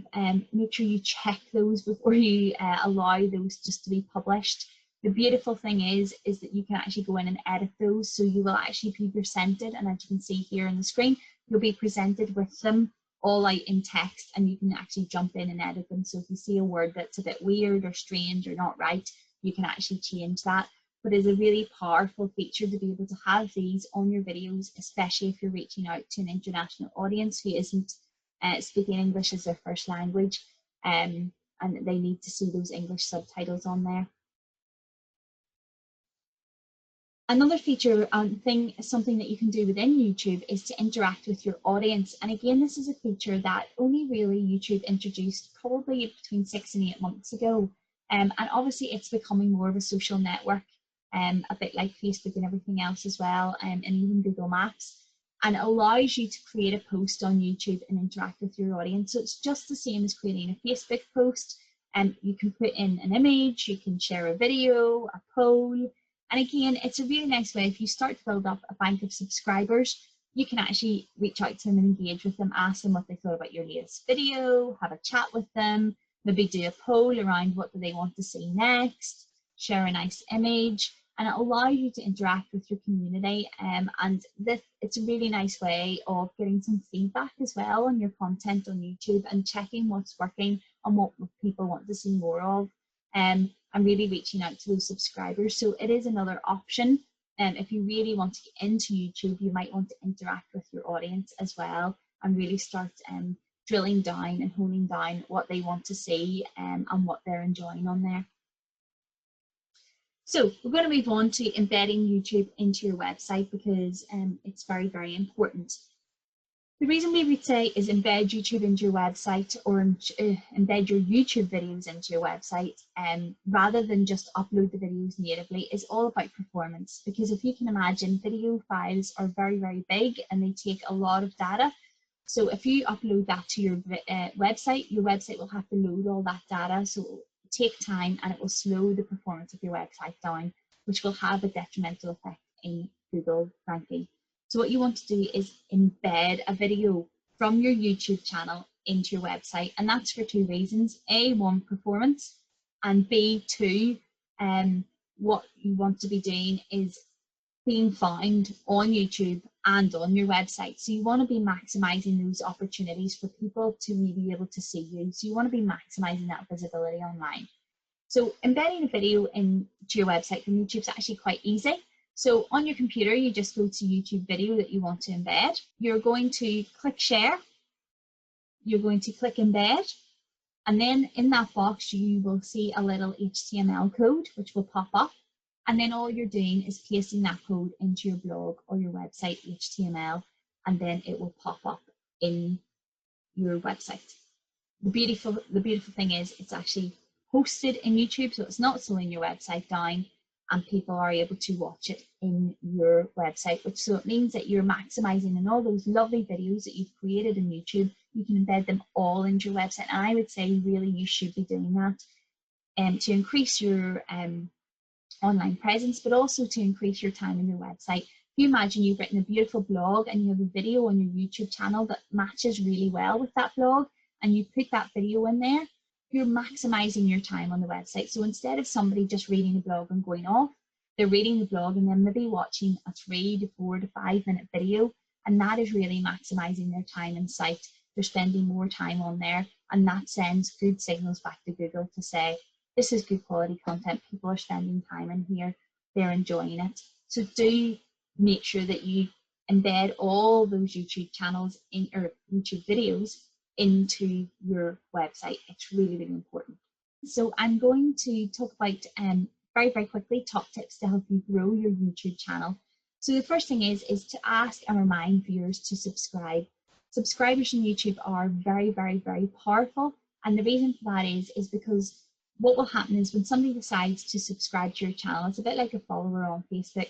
make sure you check those before you allow those just to be published. The beautiful thing is that you can actually go in and edit those, so you will actually be presented, and as you can see here on the screen, you'll be presented with them all out in text, and you can actually jump in and edit them. So if you see a word that's a bit weird or strange or not right, you can actually change that. But it's a really powerful feature to be able to have these on your videos, especially if you're reaching out to an international audience who isn't speaking English as their first language, and they need to see those English subtitles on there. Another feature something that you can do within YouTube is to interact with your audience. And again, this is a feature that only really YouTube introduced probably between 6 and 8 months ago. And obviously it's becoming more of a social network, a bit like Facebook and everything else as well, and even Google Maps, and allows you to create a post on YouTube and interact with your audience. So it's just the same as creating a Facebook post, and you can put in an image, you can share a video, a poll. And again, it's a really nice way, if you start to build up a bank of subscribers, you can actually reach out to them and engage with them, ask them what they thought about your latest video, have a chat with them, maybe do a poll around what do they want to see next, share a nice image, and it allows you to interact with your community. And it's a really nice way of getting some feedback as well on your content on YouTube and checking what's working and what people want to see more of. And really reaching out to those subscribers. So it is another option. If you really want to get into YouTube, you might want to interact with your audience as well and really start drilling down and honing down what they want to see and what they're enjoying on there. So we're going to move on to embedding YouTube into your website, because it's very, very important. The reason we would say is embed YouTube into your website, or embed your YouTube videos into your website, rather than just upload the videos natively, is all about performance. Because if you can imagine, video files are very, very big and they take a lot of data. So if you upload that to your website will have to load all that data. So it will take time and it will slow the performance of your website down, which will have a detrimental effect in Google ranking. So what you want to do is embed a video from your YouTube channel into your website. And that's for two reasons. A, one, performance, and B, two, what you want to be doing is being found on YouTube and on your website. So you want to be maximizing those opportunities for people to really be able to see you. So you want to be maximizing that visibility online. So embedding a video into your website from YouTube is actually quite easy. So on your computer, you just go to YouTube video that you want to embed. You're going to click share. You're going to click embed. And then in that box, you will see a little HTML code, which will pop up. And then all you're doing is pasting that code into your blog or your website HTML, and then it will pop up in your website. The beautiful thing is it's actually hosted in YouTube, so it's not slowing your website down, and people are able to watch it in your website, so it means that you're maximizing on all those lovely videos that you've created in YouTube. You can embed them all into your website, and I would say really you should be doing that to increase your online presence, but also to increase your time on your website. If you imagine you've written a beautiful blog and you have a video on your YouTube channel that matches really well with that blog, and you put that video in there, you're maximizing your time on the website. So instead of somebody just reading the blog and going off, they're reading the blog and then maybe watching a 3 to 4 to 5 minute video, and that is really maximizing their time in site. They're spending more time on there, and that sends good signals back to Google to say, this is good quality content, people are spending time in here, they're enjoying it. So do make sure that you embed all those YouTube channels or YouTube videos into your website. It's really, really important. So I'm going to talk about very, very quickly top tips to help you grow your YouTube channel. So the first thing is to ask and remind viewers to subscribe. Subscribers on YouTube are very, very, very powerful. And the reason for that is because what will happen is when somebody decides to subscribe to your channel, it's a bit like a follower on Facebook,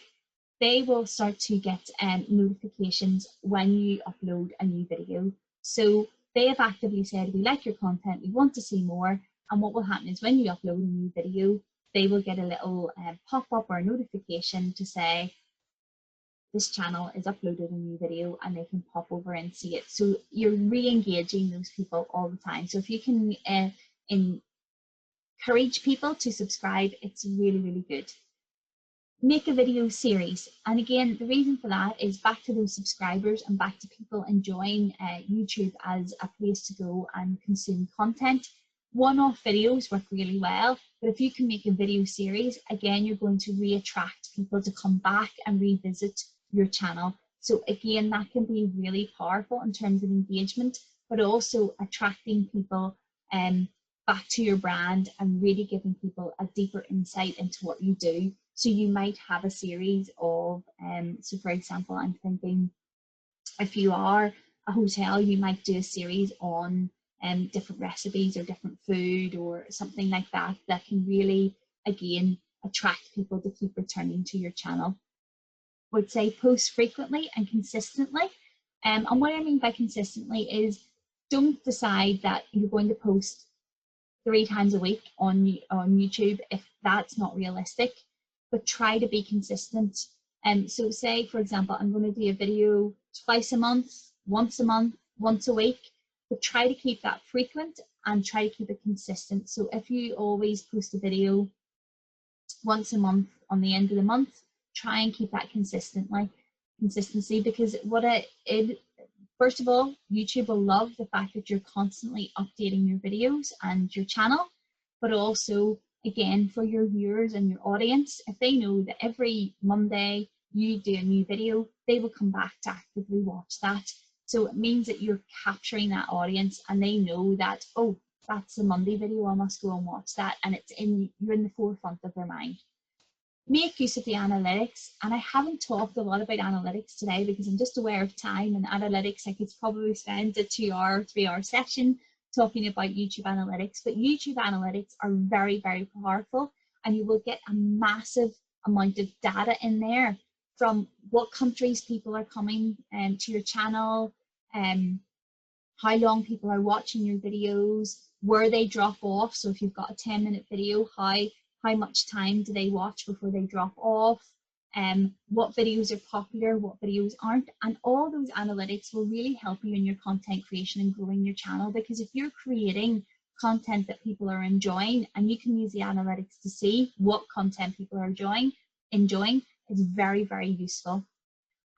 they will start to get notifications when you upload a new video. So they have actively said, we like your content, we want to see more. And what will happen is when you upload a new video, they will get a little pop-up or a notification to say, this channel is uploaded a new video, and they can pop over and see it. So you're re-engaging those people all the time. So if you can encourage people to subscribe, it's really, really good. Make a video series. And again, the reason for that is back to those subscribers and back to people enjoying YouTube as a place to go and consume content. One-off videos work really well, but if you can make a video series, again, you're going to re-attract people to come back and revisit your channel. So again, that can be really powerful in terms of engagement, but also attracting people back to your brand and really giving people a deeper insight into what you do. So you might have a series of, so for example, I'm thinking if you are a hotel, you might do a series on different recipes or different food or something like that, that can really, again, attract people to keep returning to your channel. I would say post frequently and consistently. And what I mean by consistently is don't decide that you're going to post 3 times a week on YouTube if that's not realistic, but try to be consistent. So say, for example, I'm going to do a video twice a month, once a week, but try to keep that frequent and try to keep it consistent. So if you always post a video once a month on the end of the month, try and keep that consistency, because first of all, YouTube will love the fact that you're constantly updating your videos and your channel, but also, again, for your viewers and your audience, if they know that every Monday you do a new video, they will come back to actively watch that. So it means that you're capturing that audience and they know that, oh, that's a Monday video, I must go and watch that, and you're in the forefront of their mind. Make use of the analytics, and I haven't talked a lot about analytics today because I'm just aware of time, and analytics, I could probably spend a 2-hour, 3-hour session talking about YouTube analytics, but YouTube analytics are very, very powerful, and you will get a massive amount of data in there from what countries people are coming to your channel, how long people are watching your videos, where they drop off. So if you've got a 10-minute video, how much time do they watch before they drop off, what videos are popular, what videos aren't, and all those analytics will really help you in your content creation and growing your channel, because if you're creating content that people are enjoying and you can use the analytics to see what content people are enjoying, it's very, very useful.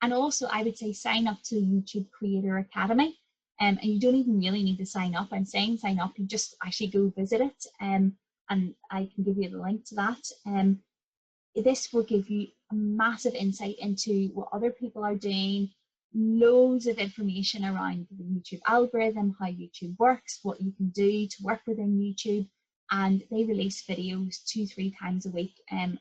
And also, I would say sign up to the YouTube Creator Academy. And you don't even really need to sign up. I'm saying sign up, you just actually go visit it. And I can give you the link to that. This will give you a massive insight into what other people are doing, loads of information around the YouTube algorithm, how YouTube works, what you can do to work within YouTube, and they release videos 2-3 times a week.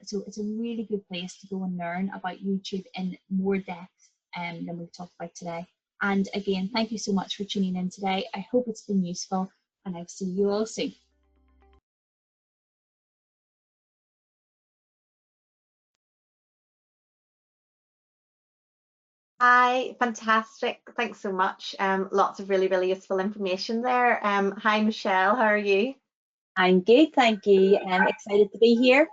So it's a really good place to go and learn about YouTube in more depth than we've talked about today. And again, thank you so much for tuning in today. I hope it's been useful, and I'll see you all soon. Hi, fantastic. Thanks so much. Lots of really, really useful information there. Hi, Michelle, how are you? I'm good, thank you. I'm excited to be here.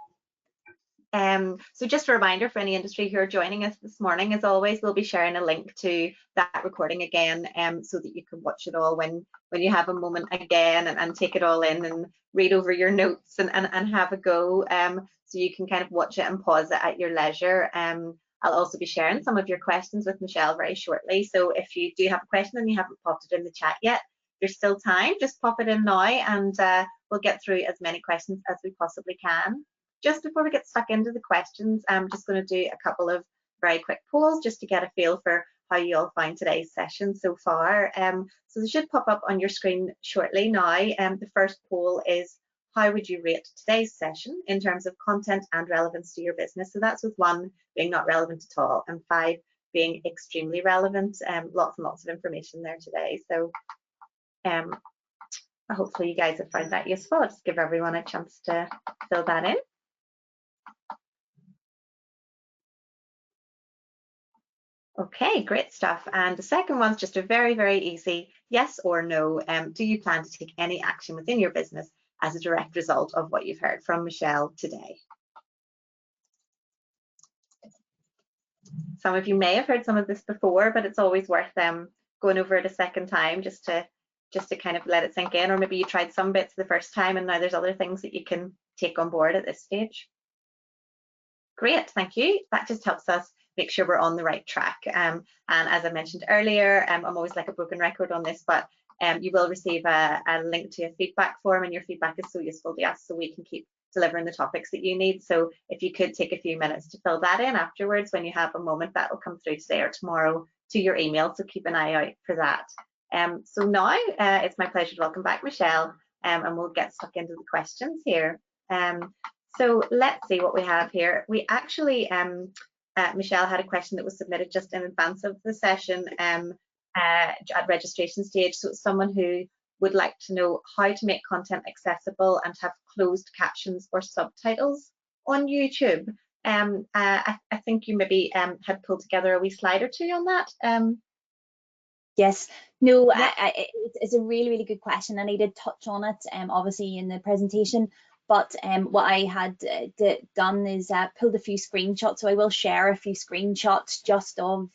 So just a reminder for any industry who are joining us this morning, as always, we'll be sharing a link to that recording again, so that you can watch it all when you have a moment again and take it all in and read over your notes and have a go. So you can kind of watch it and pause it at your leisure. I'll also be sharing some of your questions with Michelle very shortly. So if you do have a question and you haven't popped it in the chat yet, there's still time. Just pop it in now, and we'll get through as many questions as we possibly can. Just before we get stuck into the questions, I'm just going to do a couple of very quick polls just to get a feel for how you all find today's session so far. So they should pop up on your screen shortly now. The first poll is, how would you rate today's session in terms of content and relevance to your business? So that's with 1 being not relevant at all and 5 being extremely relevant. Lots and lots of information there today. So hopefully you guys have found that useful. I'll just give everyone a chance to fill that in. Okay, great stuff. And the second one's just a very, very easy yes or no. Do you plan to take any action within your business as a direct result of what you've heard from Michelle today? Some of you may have heard some of this before, but it's always worth going over it a second time just to kind of let it sink in, or maybe you tried some bits the first time and now there's other things that you can take on board at this stage. Great, thank you. That just helps us make sure we're on the right track. And as I mentioned earlier, I'm always like a broken record on this, but you will receive a link to a feedback form, and your feedback is so useful to us so we can keep delivering the topics that you need. So if you could take a few minutes to fill that in afterwards when you have a moment, that will come through today or tomorrow to your email, so keep an eye out for that. So now it's my pleasure to welcome back Michelle, and we'll get stuck into the questions here. So let's see what we have here. We actually, Michelle had a question that was submitted just in advance of the session at registration stage. So it's someone who would like to know how to make content accessible and have closed captions or subtitles on YouTube. I think you maybe had pulled together a wee slide or two on that. Yes, no, Yeah. it's a really, really good question, and I did touch on it obviously in the presentation. But what I had done is pulled a few screenshots, so I will share a few screenshots just of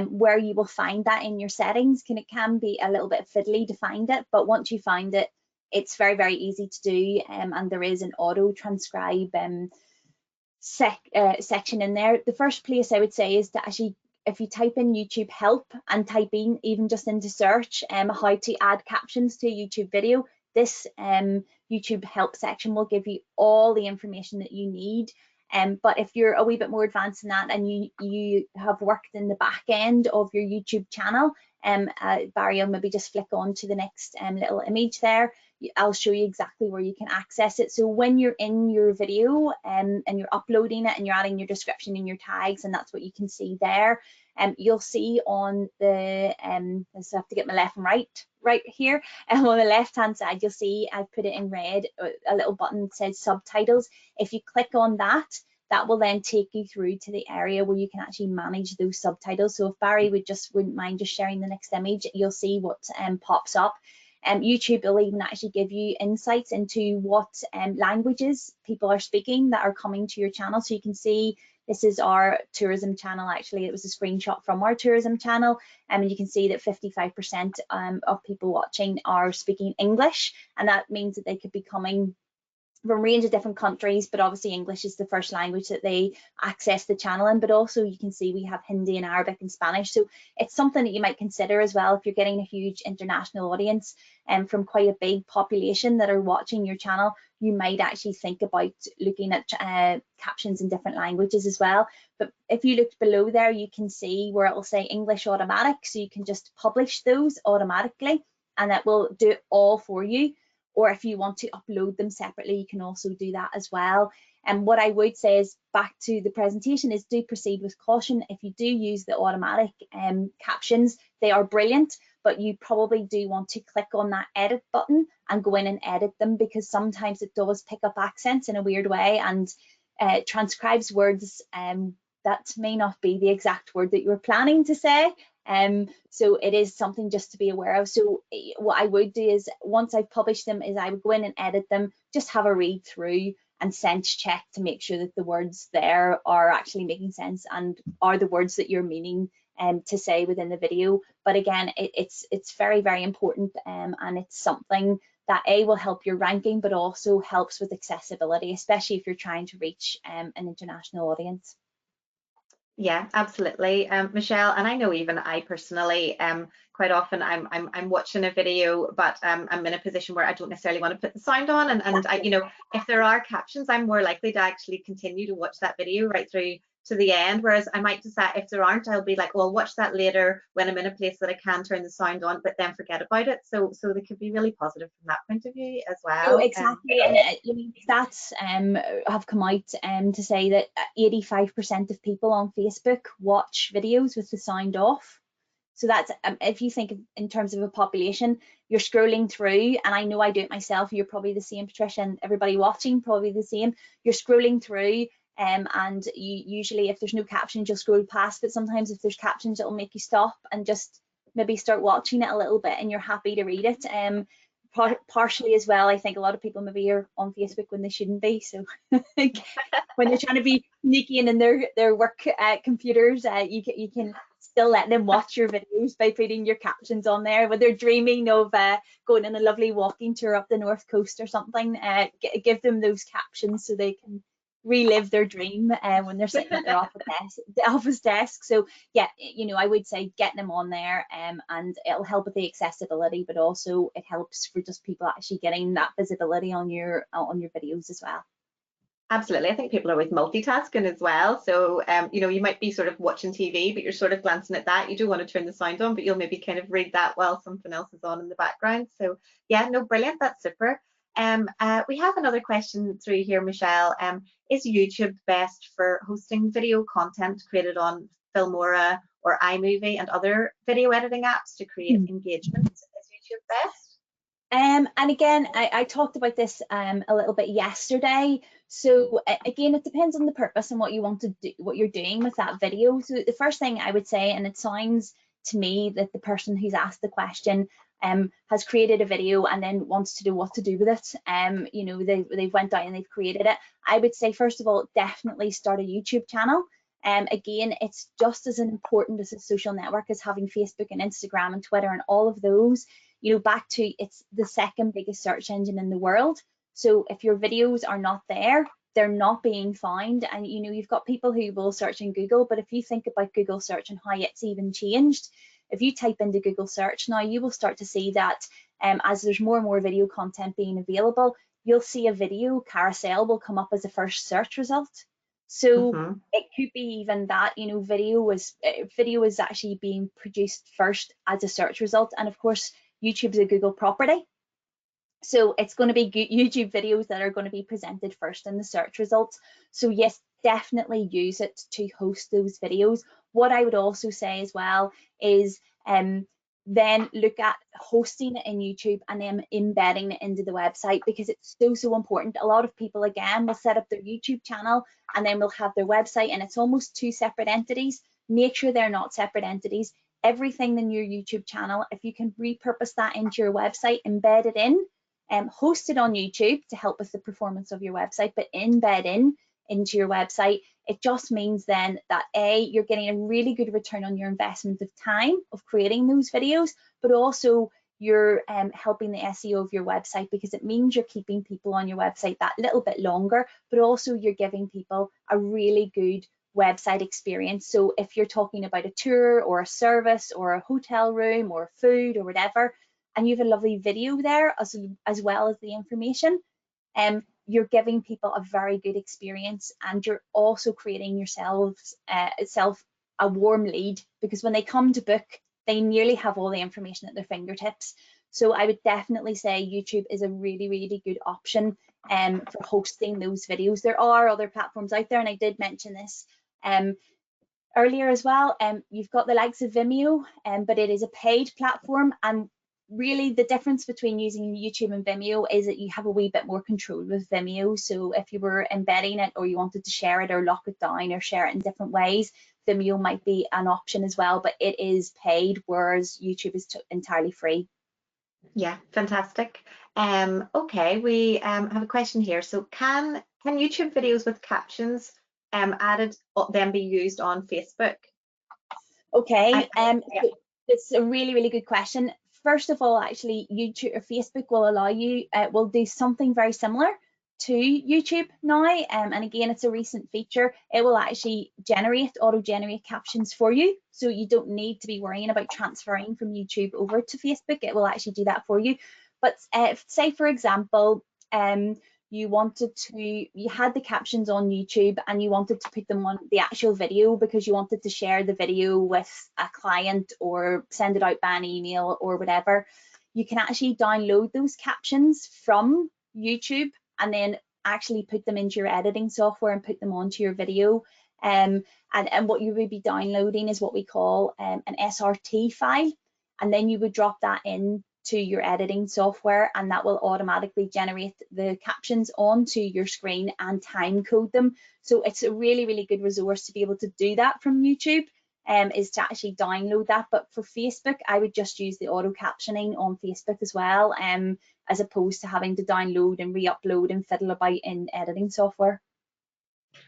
where you will find that in your settings. It can be a little bit fiddly to find it, but once you find it, it's very, very easy to do, and there is an auto transcribe section in there. The first place I would say is to actually, if you type in YouTube help and type in even just into search how to add captions to a YouTube video, this YouTube help section will give you all the information that you need. But if you're a wee bit more advanced than that and you have worked in the back end of your YouTube channel, Barry will maybe just flick on to the next little image there. I'll show you exactly where you can access it. So when you're in your video and you're uploading it and you're adding your description and your tags, and that's what you can see there, you'll see on the, I just have to get my left and right here, on the left hand side, you'll see I've put it in red, a little button that says subtitles. If you click on that, that will then take you through to the area where you can actually manage those subtitles. So if Barry wouldn't mind just sharing the next image, you'll see what pops up. YouTube will even actually give you insights into what languages people are speaking that are coming to your channel. So you can see this is our tourism channel. Actually, it was a screenshot from our tourism channel, and you can see that 55% of people watching are speaking English, and that means that they could be coming from a range of different countries, but obviously English is the first language that they access the channel in. But also you can see we have Hindi and Arabic and Spanish, so it's something that you might consider as well if you're getting a huge international audience and from quite a big population that are watching your channel. You might actually think about looking at captions in different languages as well. But if you look below there, you can see where it will say English automatic, so you can just publish those automatically and that will do it all for you. Or if you want to upload them separately, you can also do that as well. And what I would say is, back to the presentation, is do proceed with caution. If you do use the automatic captions, they are brilliant, but you probably do want to click on that edit button and go in and edit them, because sometimes it does pick up accents in a weird way and transcribes words that may not be the exact word that you were planning to say. So it is something just to be aware of. So what I would do is, once I've published them, is I would go in and edit them, just have a read through and sense check to make sure that the words there are actually making sense and are the words that you're meaning to say within the video. But again, it's very, very important, and it's something that will help your ranking, but also helps with accessibility, especially if you're trying to reach an international audience. Yeah, absolutely, Michelle. And I know even I personally, quite often I'm watching a video, but I'm in a position where I don't necessarily want to put the sound on, and I, you know, if there are captions, I'm more likely to actually continue to watch that video right through to the end, whereas I might decide if there aren't, I'll be like, well, watch that later when I'm in a place that I can turn the sound on, but then forget about it. So they could be really positive from that point of view as well. No, exactly, and stats have come out to say that 85% of people on Facebook watch videos with the sound off. So that's if you think in terms of a population, you're scrolling through, and I know I do it myself. You're probably the same, Patricia, and everybody watching probably the same. You're scrolling through, and you usually, if there's no captions, you'll scroll past. But sometimes if there's captions, it'll make you stop and just maybe start watching it a little bit, and you're happy to read it. Partially as well, I think a lot of people maybe are on Facebook when they shouldn't be. So when they're trying to be sneaky and in their work computers, you can still let them watch your videos by putting your captions on there. When they're dreaming of going on a lovely walking tour up the north coast or something, give them those captions so they can relive their dream when they're sitting at their office desk. So yeah, I would say get them on there, and it'll help with the accessibility, but also it helps for just people actually getting that visibility on your videos as well. Absolutely. I think people are with multitasking as well. So, you might be sort of watching TV, but you're sort of glancing at that. You do want to turn the sound on, but you'll maybe kind of read that while something else is on in the background. So yeah, no, brilliant. That's super. We have another question through here, Michelle. Is YouTube best for hosting video content created on Filmora or iMovie and other video editing apps to create engagement? Is YouTube best? And again, I talked about this a little bit yesterday. So again, it depends on the purpose and what you want to do, what you're doing with that video. So the first thing I would say, and it sounds to me that the person who's asked the question has created a video and then wants to know what to do with it. They've went out and they've created it. I would say, first of all, definitely start a YouTube channel. Again, it's just as important as a social network as having Facebook and Instagram and Twitter and all of those. Back to, it's the second biggest search engine in the world. So if your videos are not there, they're not being found. And you've got people who will search in Google, but if you think about Google search and how it's even changed, if you type into Google search now, you will start to see that as there's more and more video content being available, you'll see a video carousel will come up as a first search result. So it could be even that, video is actually being produced first as a search result. And of course, YouTube is a Google property. So it's going to be YouTube videos that are going to be presented first in the search results. So yes, definitely use it to host those videos. What I would also say as well is then look at hosting it in YouTube and then embedding it into the website, because it's so important. A lot of people, again, will set up their YouTube channel and then we'll have their website, and it's almost two separate entities. Make sure they're not separate entities. Everything in your YouTube channel, if you can repurpose that into your website, embed it in, host it on YouTube to help with the performance of your website, but embed into your website, it just means then that you're getting a really good return on your investment of time of creating those videos, but also you're helping the SEO of your website, because it means you're keeping people on your website that little bit longer, but also you're giving people a really good website experience. So if you're talking about a tour or a service or a hotel room or food or whatever, and you have a lovely video there as well as the information, you're giving people a very good experience, and you're also creating yourself a warm lead, because when they come to book, they nearly have all the information at their fingertips. So I would definitely say YouTube is a really, really good option for hosting those videos. There are other platforms out there, and I did mention this earlier as well. You've got the likes of Vimeo, but it is a paid platform, and really the difference between using YouTube and Vimeo is that you have a wee bit more control with Vimeo. So if you were embedding it, or you wanted to share it or lock it down or share it in different ways, Vimeo might be an option as well, but it is paid, whereas YouTube is entirely free. Yeah, fantastic. Okay, we have a question here. So can YouTube videos with captions added then be used on Facebook? Okay, it's a really, really good question. First of all, actually, YouTube or Facebook will allow you, will do something very similar to YouTube now. And again, it's a recent feature. It will actually auto-generate captions for you. So you don't need to be worrying about transferring from YouTube over to Facebook. It will actually do that for you. But say, for example, you had the captions on YouTube and you wanted to put them on the actual video because you wanted to share the video with a client or send it out by an email or whatever, you can actually download those captions from YouTube and then actually put them into your editing software and put them onto your video. And what you would be downloading is what we call an SRT file, and then you would drop that in to your editing software, and that will automatically generate the captions onto your screen and time code them. So it's a really, really good resource to be able to do that from YouTube, is to actually download that. But for Facebook, I would just use the auto captioning on Facebook as well, as opposed to having to download and re-upload and fiddle about in editing software.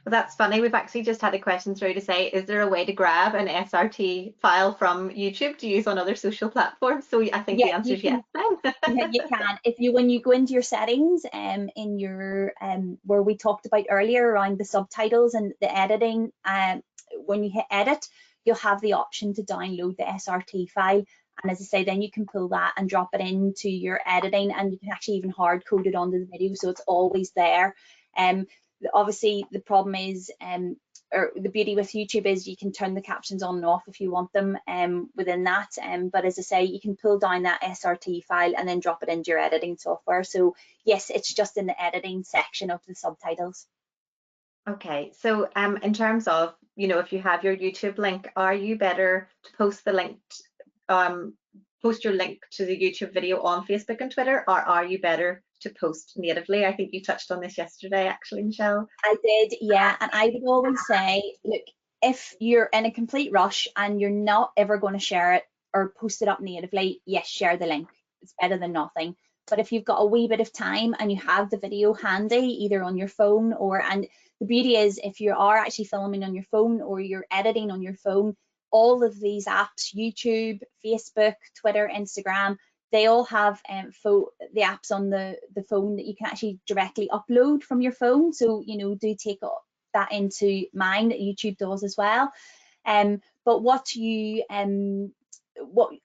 Well, that's funny. We've actually just had a question through to say, is there a way to grab an SRT file from YouTube to use on other social platforms? So I think the answer is yes. Yeah, you can. When you go into your settings, in your where we talked about earlier around the subtitles and the editing, when you hit edit, you'll have the option to download the SRT file. And as I say, then you can pull that and drop it into your editing, and you can actually even hard code it onto the video, so it's always there. Obviously, the problem is, or the beauty with YouTube is you can turn the captions on and off if you want them within that. But as I say, you can pull down that SRT file and then drop it into your editing software. So yes, it's just in the editing section of the subtitles. Okay, so in terms of, if you have your YouTube link, are you better to post the link, post your link to the YouTube video on Facebook and Twitter, or are you better to post natively? I think you touched on this yesterday, actually, Michelle. I did, yeah. And I would always say, look, if you're in a complete rush and you're not ever going to share it or post it up natively, yes, share the link. It's better than nothing. But if you've got a wee bit of time and you have the video handy, either on your phone and the beauty is, if you are actually filming on your phone or you're editing on your phone, all of these apps, YouTube, Facebook, Twitter, Instagram, they all have the apps on the phone that you can actually directly upload from your phone. So, do take that into mind that YouTube does as well. But what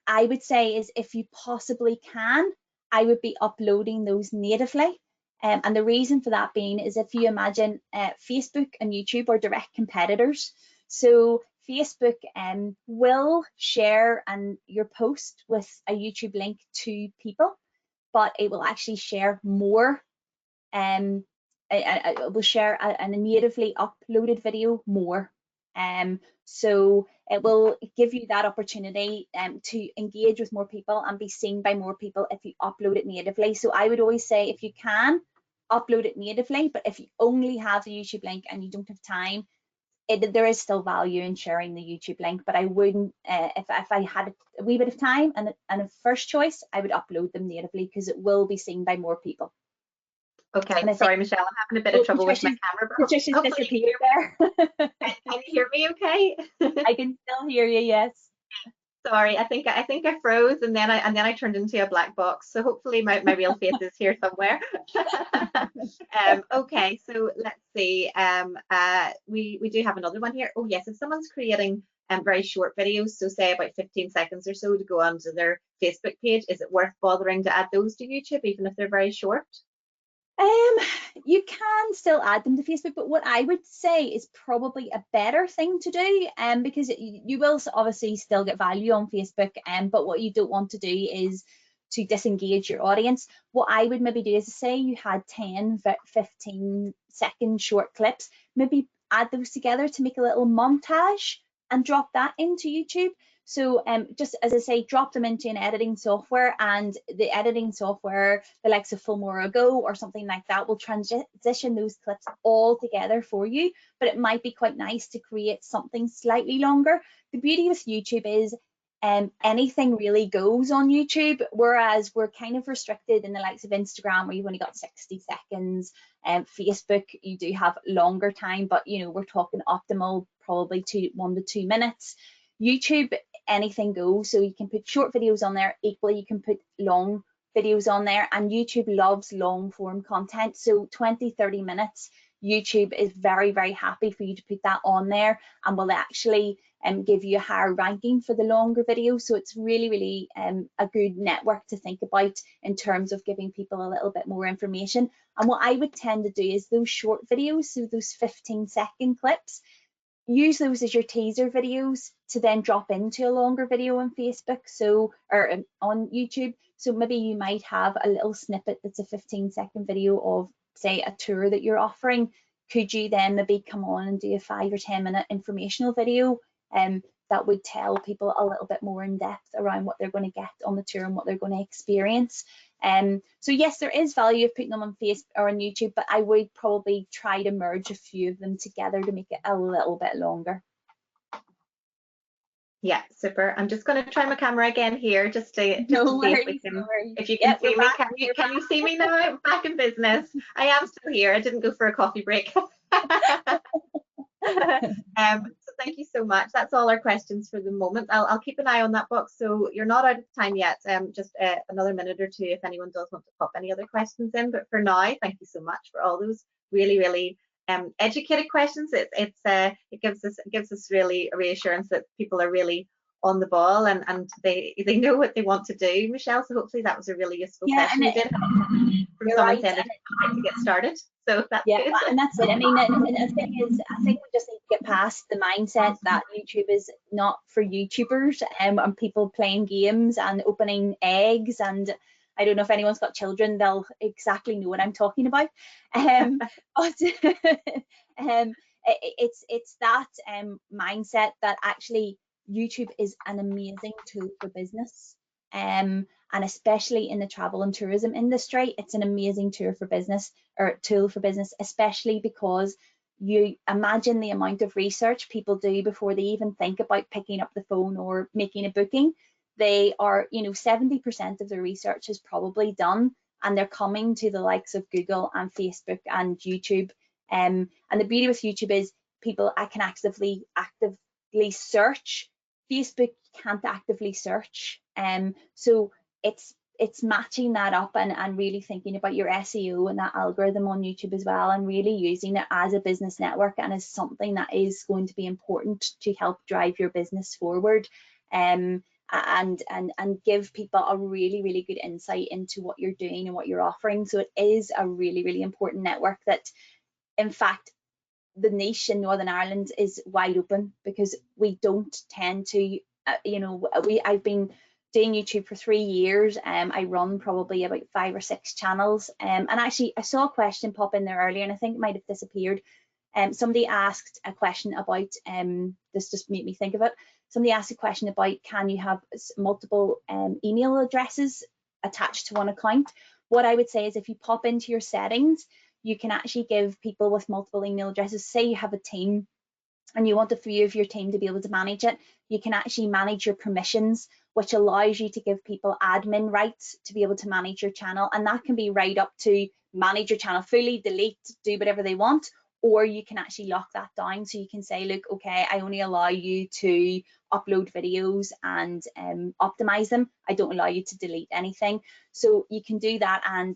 I would say is, if you possibly can, I would be uploading those natively. And the reason for that being is, if you imagine Facebook and YouTube are direct competitors. So Facebook will share your post with a YouTube link to people, but it will actually share more. It will share a natively uploaded video more. So it will give you that opportunity to engage with more people and be seen by more people if you upload it natively. So I would always say, if you can, upload it natively, but if you only have the YouTube link and you don't have time, there is still value in sharing the YouTube link. But I wouldn't, if I had a wee bit of time and a first choice, I would upload them natively, because it will be seen by more people. Okay, sorry, Michelle, I'm having a bit of trouble with my camera. Patricia's disappeared there. Can you hear me okay? I can still hear you, yes. Sorry, I think I froze, and then I turned into a black box. So hopefully my real face is here somewhere. Okay, so let's see. We do have another one here. Oh yes, if someone's creating very short videos, so say about 15 seconds or so, to go onto their Facebook page, is it worth bothering to add those to YouTube, even if they're very short? You can still add them to Facebook, but what I would say is probably a better thing to do, because you will obviously still get value on Facebook, but what you don't want to do is to disengage your audience. What I would maybe do is, say you had 10, 15-second short clips, maybe add those together to make a little montage and drop that into YouTube. So just as I say, drop them into an editing software, and the editing software, the likes of Filmora Go or something like that, will transition those clips all together for you. But it might be quite nice to create something slightly longer. The beauty with YouTube is anything really goes on YouTube, whereas we're kind of restricted in the likes of Instagram, where you've only got 60 seconds. Facebook, you do have longer time, but we're talking optimal, probably 1 to 2 minutes. YouTube, anything goes, so you can put short videos on there. Equally, you can put long videos on there, and YouTube loves long form content. So 20-30 minutes, YouTube is very, very happy for you to put that on there, and will actually give you a higher ranking for the longer videos. So it's really, really a good network to think about in terms of giving people a little bit more information. And what I would tend to do is those short videos, so those 15-second clips, use those as your teaser videos to then drop into a longer video on Facebook, or on YouTube. So maybe you might have a little snippet that's a 15-second video of, say, a tour that you're offering. Could you then maybe come on and do a 5 or 10-minute informational video that would tell people a little bit more in depth around what they're going to get on the tour and what they're going to experience? So yes, there is value of putting them on Facebook or on YouTube, but I would probably try to merge a few of them together to make it a little bit longer. Yeah, super. I'm just going to try my camera again here just to see if we can, if you can Yep, see me. Can you see me now? I'm back in business. I am still here. I didn't go for a coffee break. So thank you so much. That's all our questions for the moment. I'll keep an eye on that box. So you're not out of time yet. Just another minute or two if anyone does want to pop any other questions in. But for now, thank you so much for all those really, really educated questions. It gives us really a reassurance that people are really on the ball and they know what they want to do, Michelle. So hopefully that was a really useful session. You did from someone saying to get started. So that's good. And that's it. I mean, and the thing is, I think we just need to get past the mindset that YouTube is not for YouTubers and people playing games and opening eggs. And I don't know if anyone's got children, they'll exactly know what I'm talking about. But it's that mindset that actually YouTube is an amazing tool for business. And especially in the travel and tourism industry, it's an amazing tool for business, especially because you imagine the amount of research people do before they even think about picking up the phone or making a booking. They are, 70% of the research is probably done, and they're coming to the likes of Google and Facebook and YouTube. And the beauty with YouTube is I can actively search. Facebook can't actively search. So it's matching that up and really thinking about your SEO and that algorithm on YouTube as well, and really using it as a business network and as something that is going to be important to help drive your business forward, and give people a really, really good insight into what you're doing and what you're offering. So it is a really, really important network that, in fact, the niche in Northern Ireland is wide open, because we don't tend to, I've been doing YouTube for 3 years. I run probably about 5 or 6 channels. And actually, I saw a question pop in there earlier, and I think it might have disappeared. Somebody asked a question about, this just made me think of it. Somebody asked a question about, can you have multiple email addresses attached to one account? What I would say is, if you pop into your settings, you can actually give people with multiple email addresses, say you have a team and you want a few of your team to be able to manage it, you can actually manage your permissions, which allows you to give people admin rights to be able to manage your channel. And that can be right up to manage your channel fully, delete, do whatever they want, or you can actually lock that down. So you can say, look, okay, I only allow you to upload videos and optimize them. I don't allow you to delete anything. So you can do that and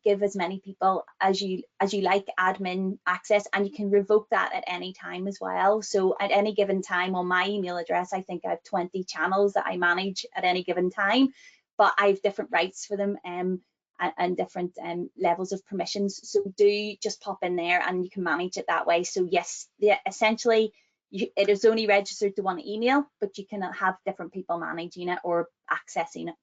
give as many people as you like admin access, and you can revoke that at any time as well. So at any given time on my email address, I think I have 20 channels that I manage at any given time, but I have different rights for them and different levels of permissions. So do just pop in there and you can manage it that way. So yes, essentially it is only registered to one email, but you can have different people managing it or accessing it.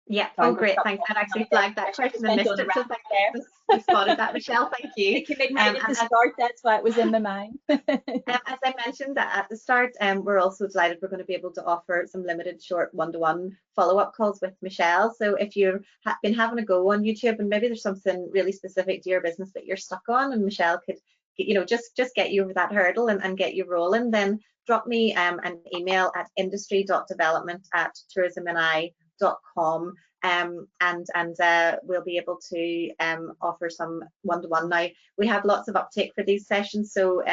Yeah, oh great, thanks. I'd actually flagged that question and missed it, so thank you. You spotted that, Michelle, thank you. It came in right at the start, that's why it was in my mind. As I mentioned at the start, we're also delighted we're going to be able to offer some limited short one-to-one follow-up calls with Michelle. So if you've been having a go on YouTube and maybe there's something really specific to your business that you're stuck on, and Michelle could, just get you over that hurdle and get you rolling, then drop me an email at industry.development@tourismni.com, and we'll be able to offer some one-to-one. Now we have lots of uptake for these sessions, so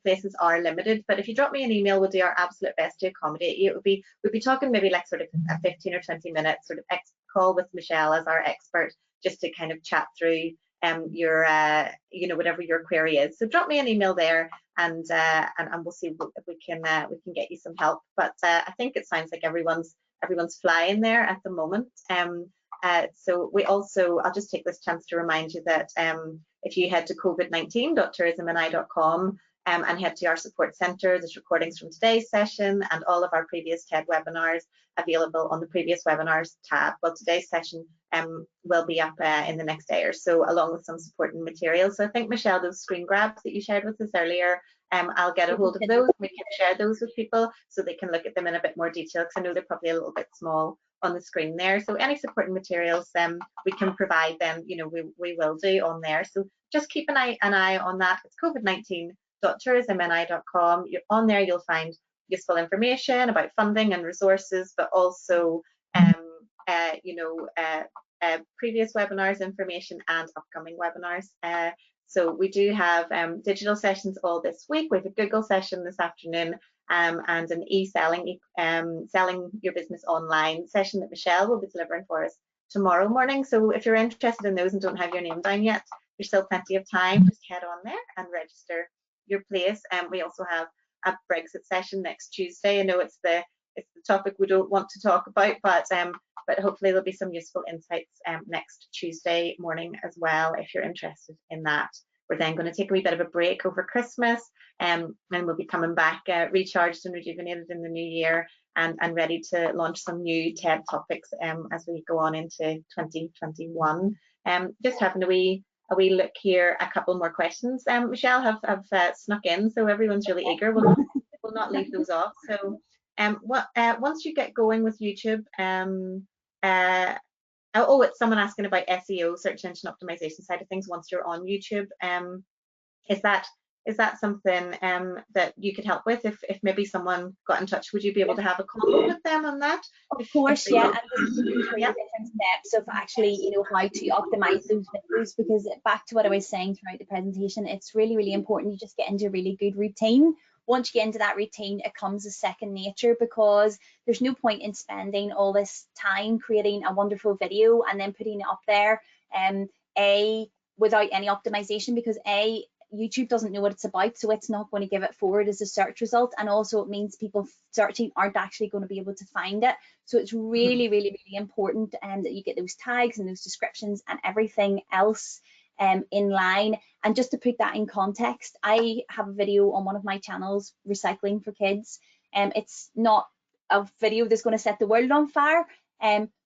places are limited, but if you drop me an email, we'll do our absolute best to accommodate you. We'll be talking maybe like sort of a 15 or 20 minute sort of call with Michelle as our expert, just to kind of chat through your whatever your query is. So drop me an email there and we'll see if we can get you some help. But I think it sounds like everyone's flying there at the moment. So we also, I'll just take this chance to remind you that if you head to covid19.tourismni.com and head to our support centre, there's recordings from today's session and all of our previous TED webinars available on the previous webinars tab. Well, today's session will be up in the next day or so, along with some supporting materials. So I think, Michelle, those screen grabs that you shared with us earlier, I'll get a hold of those. We can share those with people so they can look at them in a bit more detail, because I know they're probably a little bit small on the screen there. So any supporting materials we can provide them, you know, we will do on there. So just keep an eye on that. It's covid19.tourismni.com. On there you'll find useful information about funding and resources, but also previous webinars information and upcoming webinars. So we do have digital sessions all this week. We have a Google session this afternoon and an e-selling, selling your business online session that Michelle will be delivering for us tomorrow morning. So if you're interested in those and don't have your name down yet, there's still plenty of time. Just head on there and register your place. We also have a Brexit session next Tuesday. I know it's the topic we don't want to talk about, but hopefully there'll be some useful insights next Tuesday morning as well, if you're interested in that. We're then going to take a wee bit of a break over Christmas, and we'll be coming back recharged and rejuvenated in the new year, and ready to launch some new TED topics as we go on into 2021. Just having a wee look here, a couple more questions. Michelle have snuck in, so everyone's really eager. We'll not leave those off. So once you get going with YouTube, it's someone asking about SEO, search engine optimization side of things once you're on YouTube. Is that something that you could help with? If maybe someone got in touch, would you be able to have a call with them on that? Of course, yeah. And just different steps of actually, you know, how to optimize those videos, because back to what I was saying throughout the presentation, it's really, really important you just get into a really good routine. Once you get into that routine, it comes as second nature, because there's no point in spending all this time creating a wonderful video and then putting it up there without any optimization, because YouTube doesn't know what it's about, so it's not going to give it forward as a search result, and also it means people searching aren't actually going to be able to find it. So it's really, really, really important that you get those tags and those descriptions and everything else in line. And just to put that in context, I have a video on one of my channels, Recycling for Kids. It's not a video that's going to set the world on fire,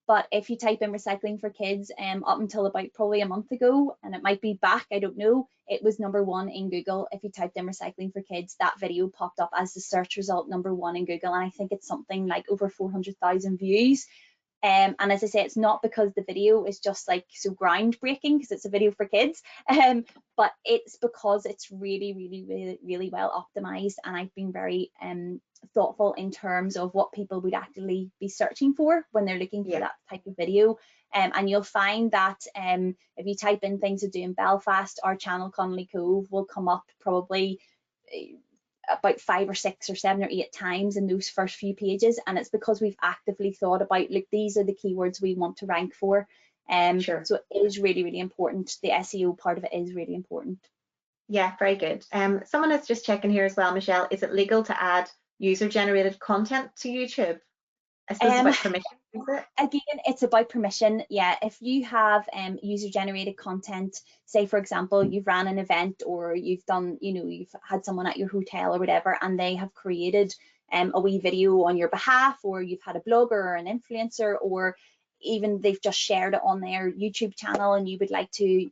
but if you type in Recycling for Kids up until about probably a month ago, and it might be back, I don't know, it was #1 in Google. If you typed in Recycling for Kids, that video popped up as the search result #1 in Google, and I think it's something like over 400,000 views. And as I say, it's not because the video is just like so groundbreaking because it's a video for kids, but it's because it's really, really, really, really well optimized, and I've been very thoughtful in terms of what people would actually be searching for when they're looking for that type of video. And you'll find that if you type in things to do in Belfast, our channel Connolly Cove will come up probably about 5 or 6 or 7 or 8 times in those first few pages, and it's because we've actively thought about, look, these are the keywords we want to rank for. Sure. So it is really, really important. The SEO part of it is really important. Yeah, very good. Someone is just checking here as well, Michelle, is it legal to add user-generated content to YouTube? I suppose it's about permission, is it? Again, it's about permission. Yeah, if you have user-generated content, say for example, you've ran an event, or you've done, you know, you've had someone at your hotel or whatever, and they have created a wee video on your behalf, or you've had a blogger or an influencer, or even they've just shared it on their YouTube channel and you would like to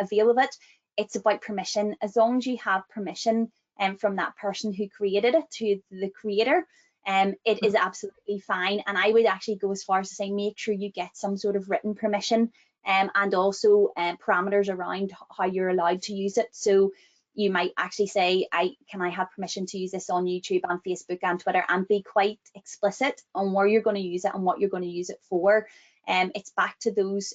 avail of it, it's about permission. As long as you have permission from that person who created it to the creator, it is absolutely fine. And I would actually go as far as to say, make sure you get some sort of written permission and also parameters around how you're allowed to use it. So you might actually say, can I have permission to use this on YouTube and Facebook and Twitter, and be quite explicit on where you're going to use it and what you're going to use it for. It's back to those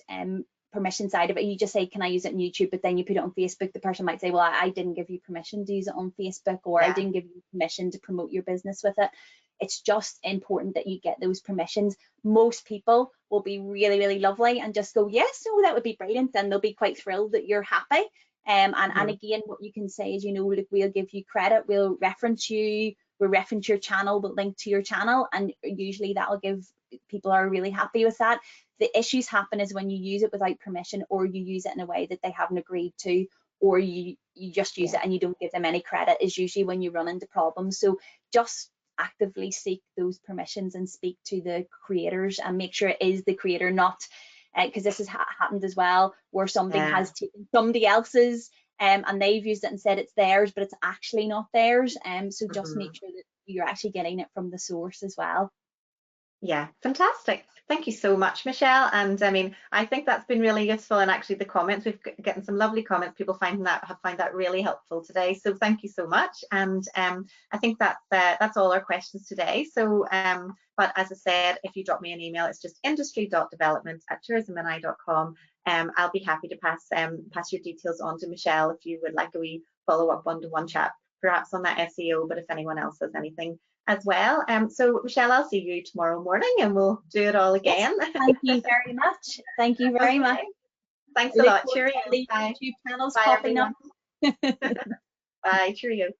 permission side of it. You just say, can I use it on YouTube? But then you put it on Facebook, the person might say, well, I didn't give you permission to use it on Facebook, or I didn't give you permission to promote your business with it. It's just important that you get those permissions. Most people will be really, really lovely and just go, yes, no, that would be brilliant. And they'll be quite thrilled that you're happy. And again, what you can say is, you know, look, we'll give you credit, we'll reference you, we'll reference your channel, but link to your channel, and usually that will give people are really happy with that. The issues happen is when you use it without permission, or you use it in a way that they haven't agreed to, or you just use it and you don't give them any credit, is usually when you run into problems. So just actively seek those permissions and speak to the creators and make sure it is the creator, not because this has happened as well, where somebody has taken somebody else's and they've used it and said it's theirs, but it's actually not theirs. So just make sure that you're actually getting it from the source as well. Yeah, fantastic. Thank you so much, Michelle. And I mean, I think that's been really useful. And actually the comments, we've gotten some lovely comments. People have found that really helpful today. So thank you so much. And I think that's all our questions today. So, but as I said, if you drop me an email, it's just industry.development@tourismni.com. I'll be happy to pass your details on to Michelle if you would like a wee follow-up one-to-one chat, perhaps on that SEO, but if anyone else has anything as well. So Michelle, I'll see you tomorrow morning and we'll do it all again. Yes, thank you very much. Thank you very much. Thanks a lot. Cheerio. Bye. YouTube channels Bye, popping everyone. up. Bye. Cheerio.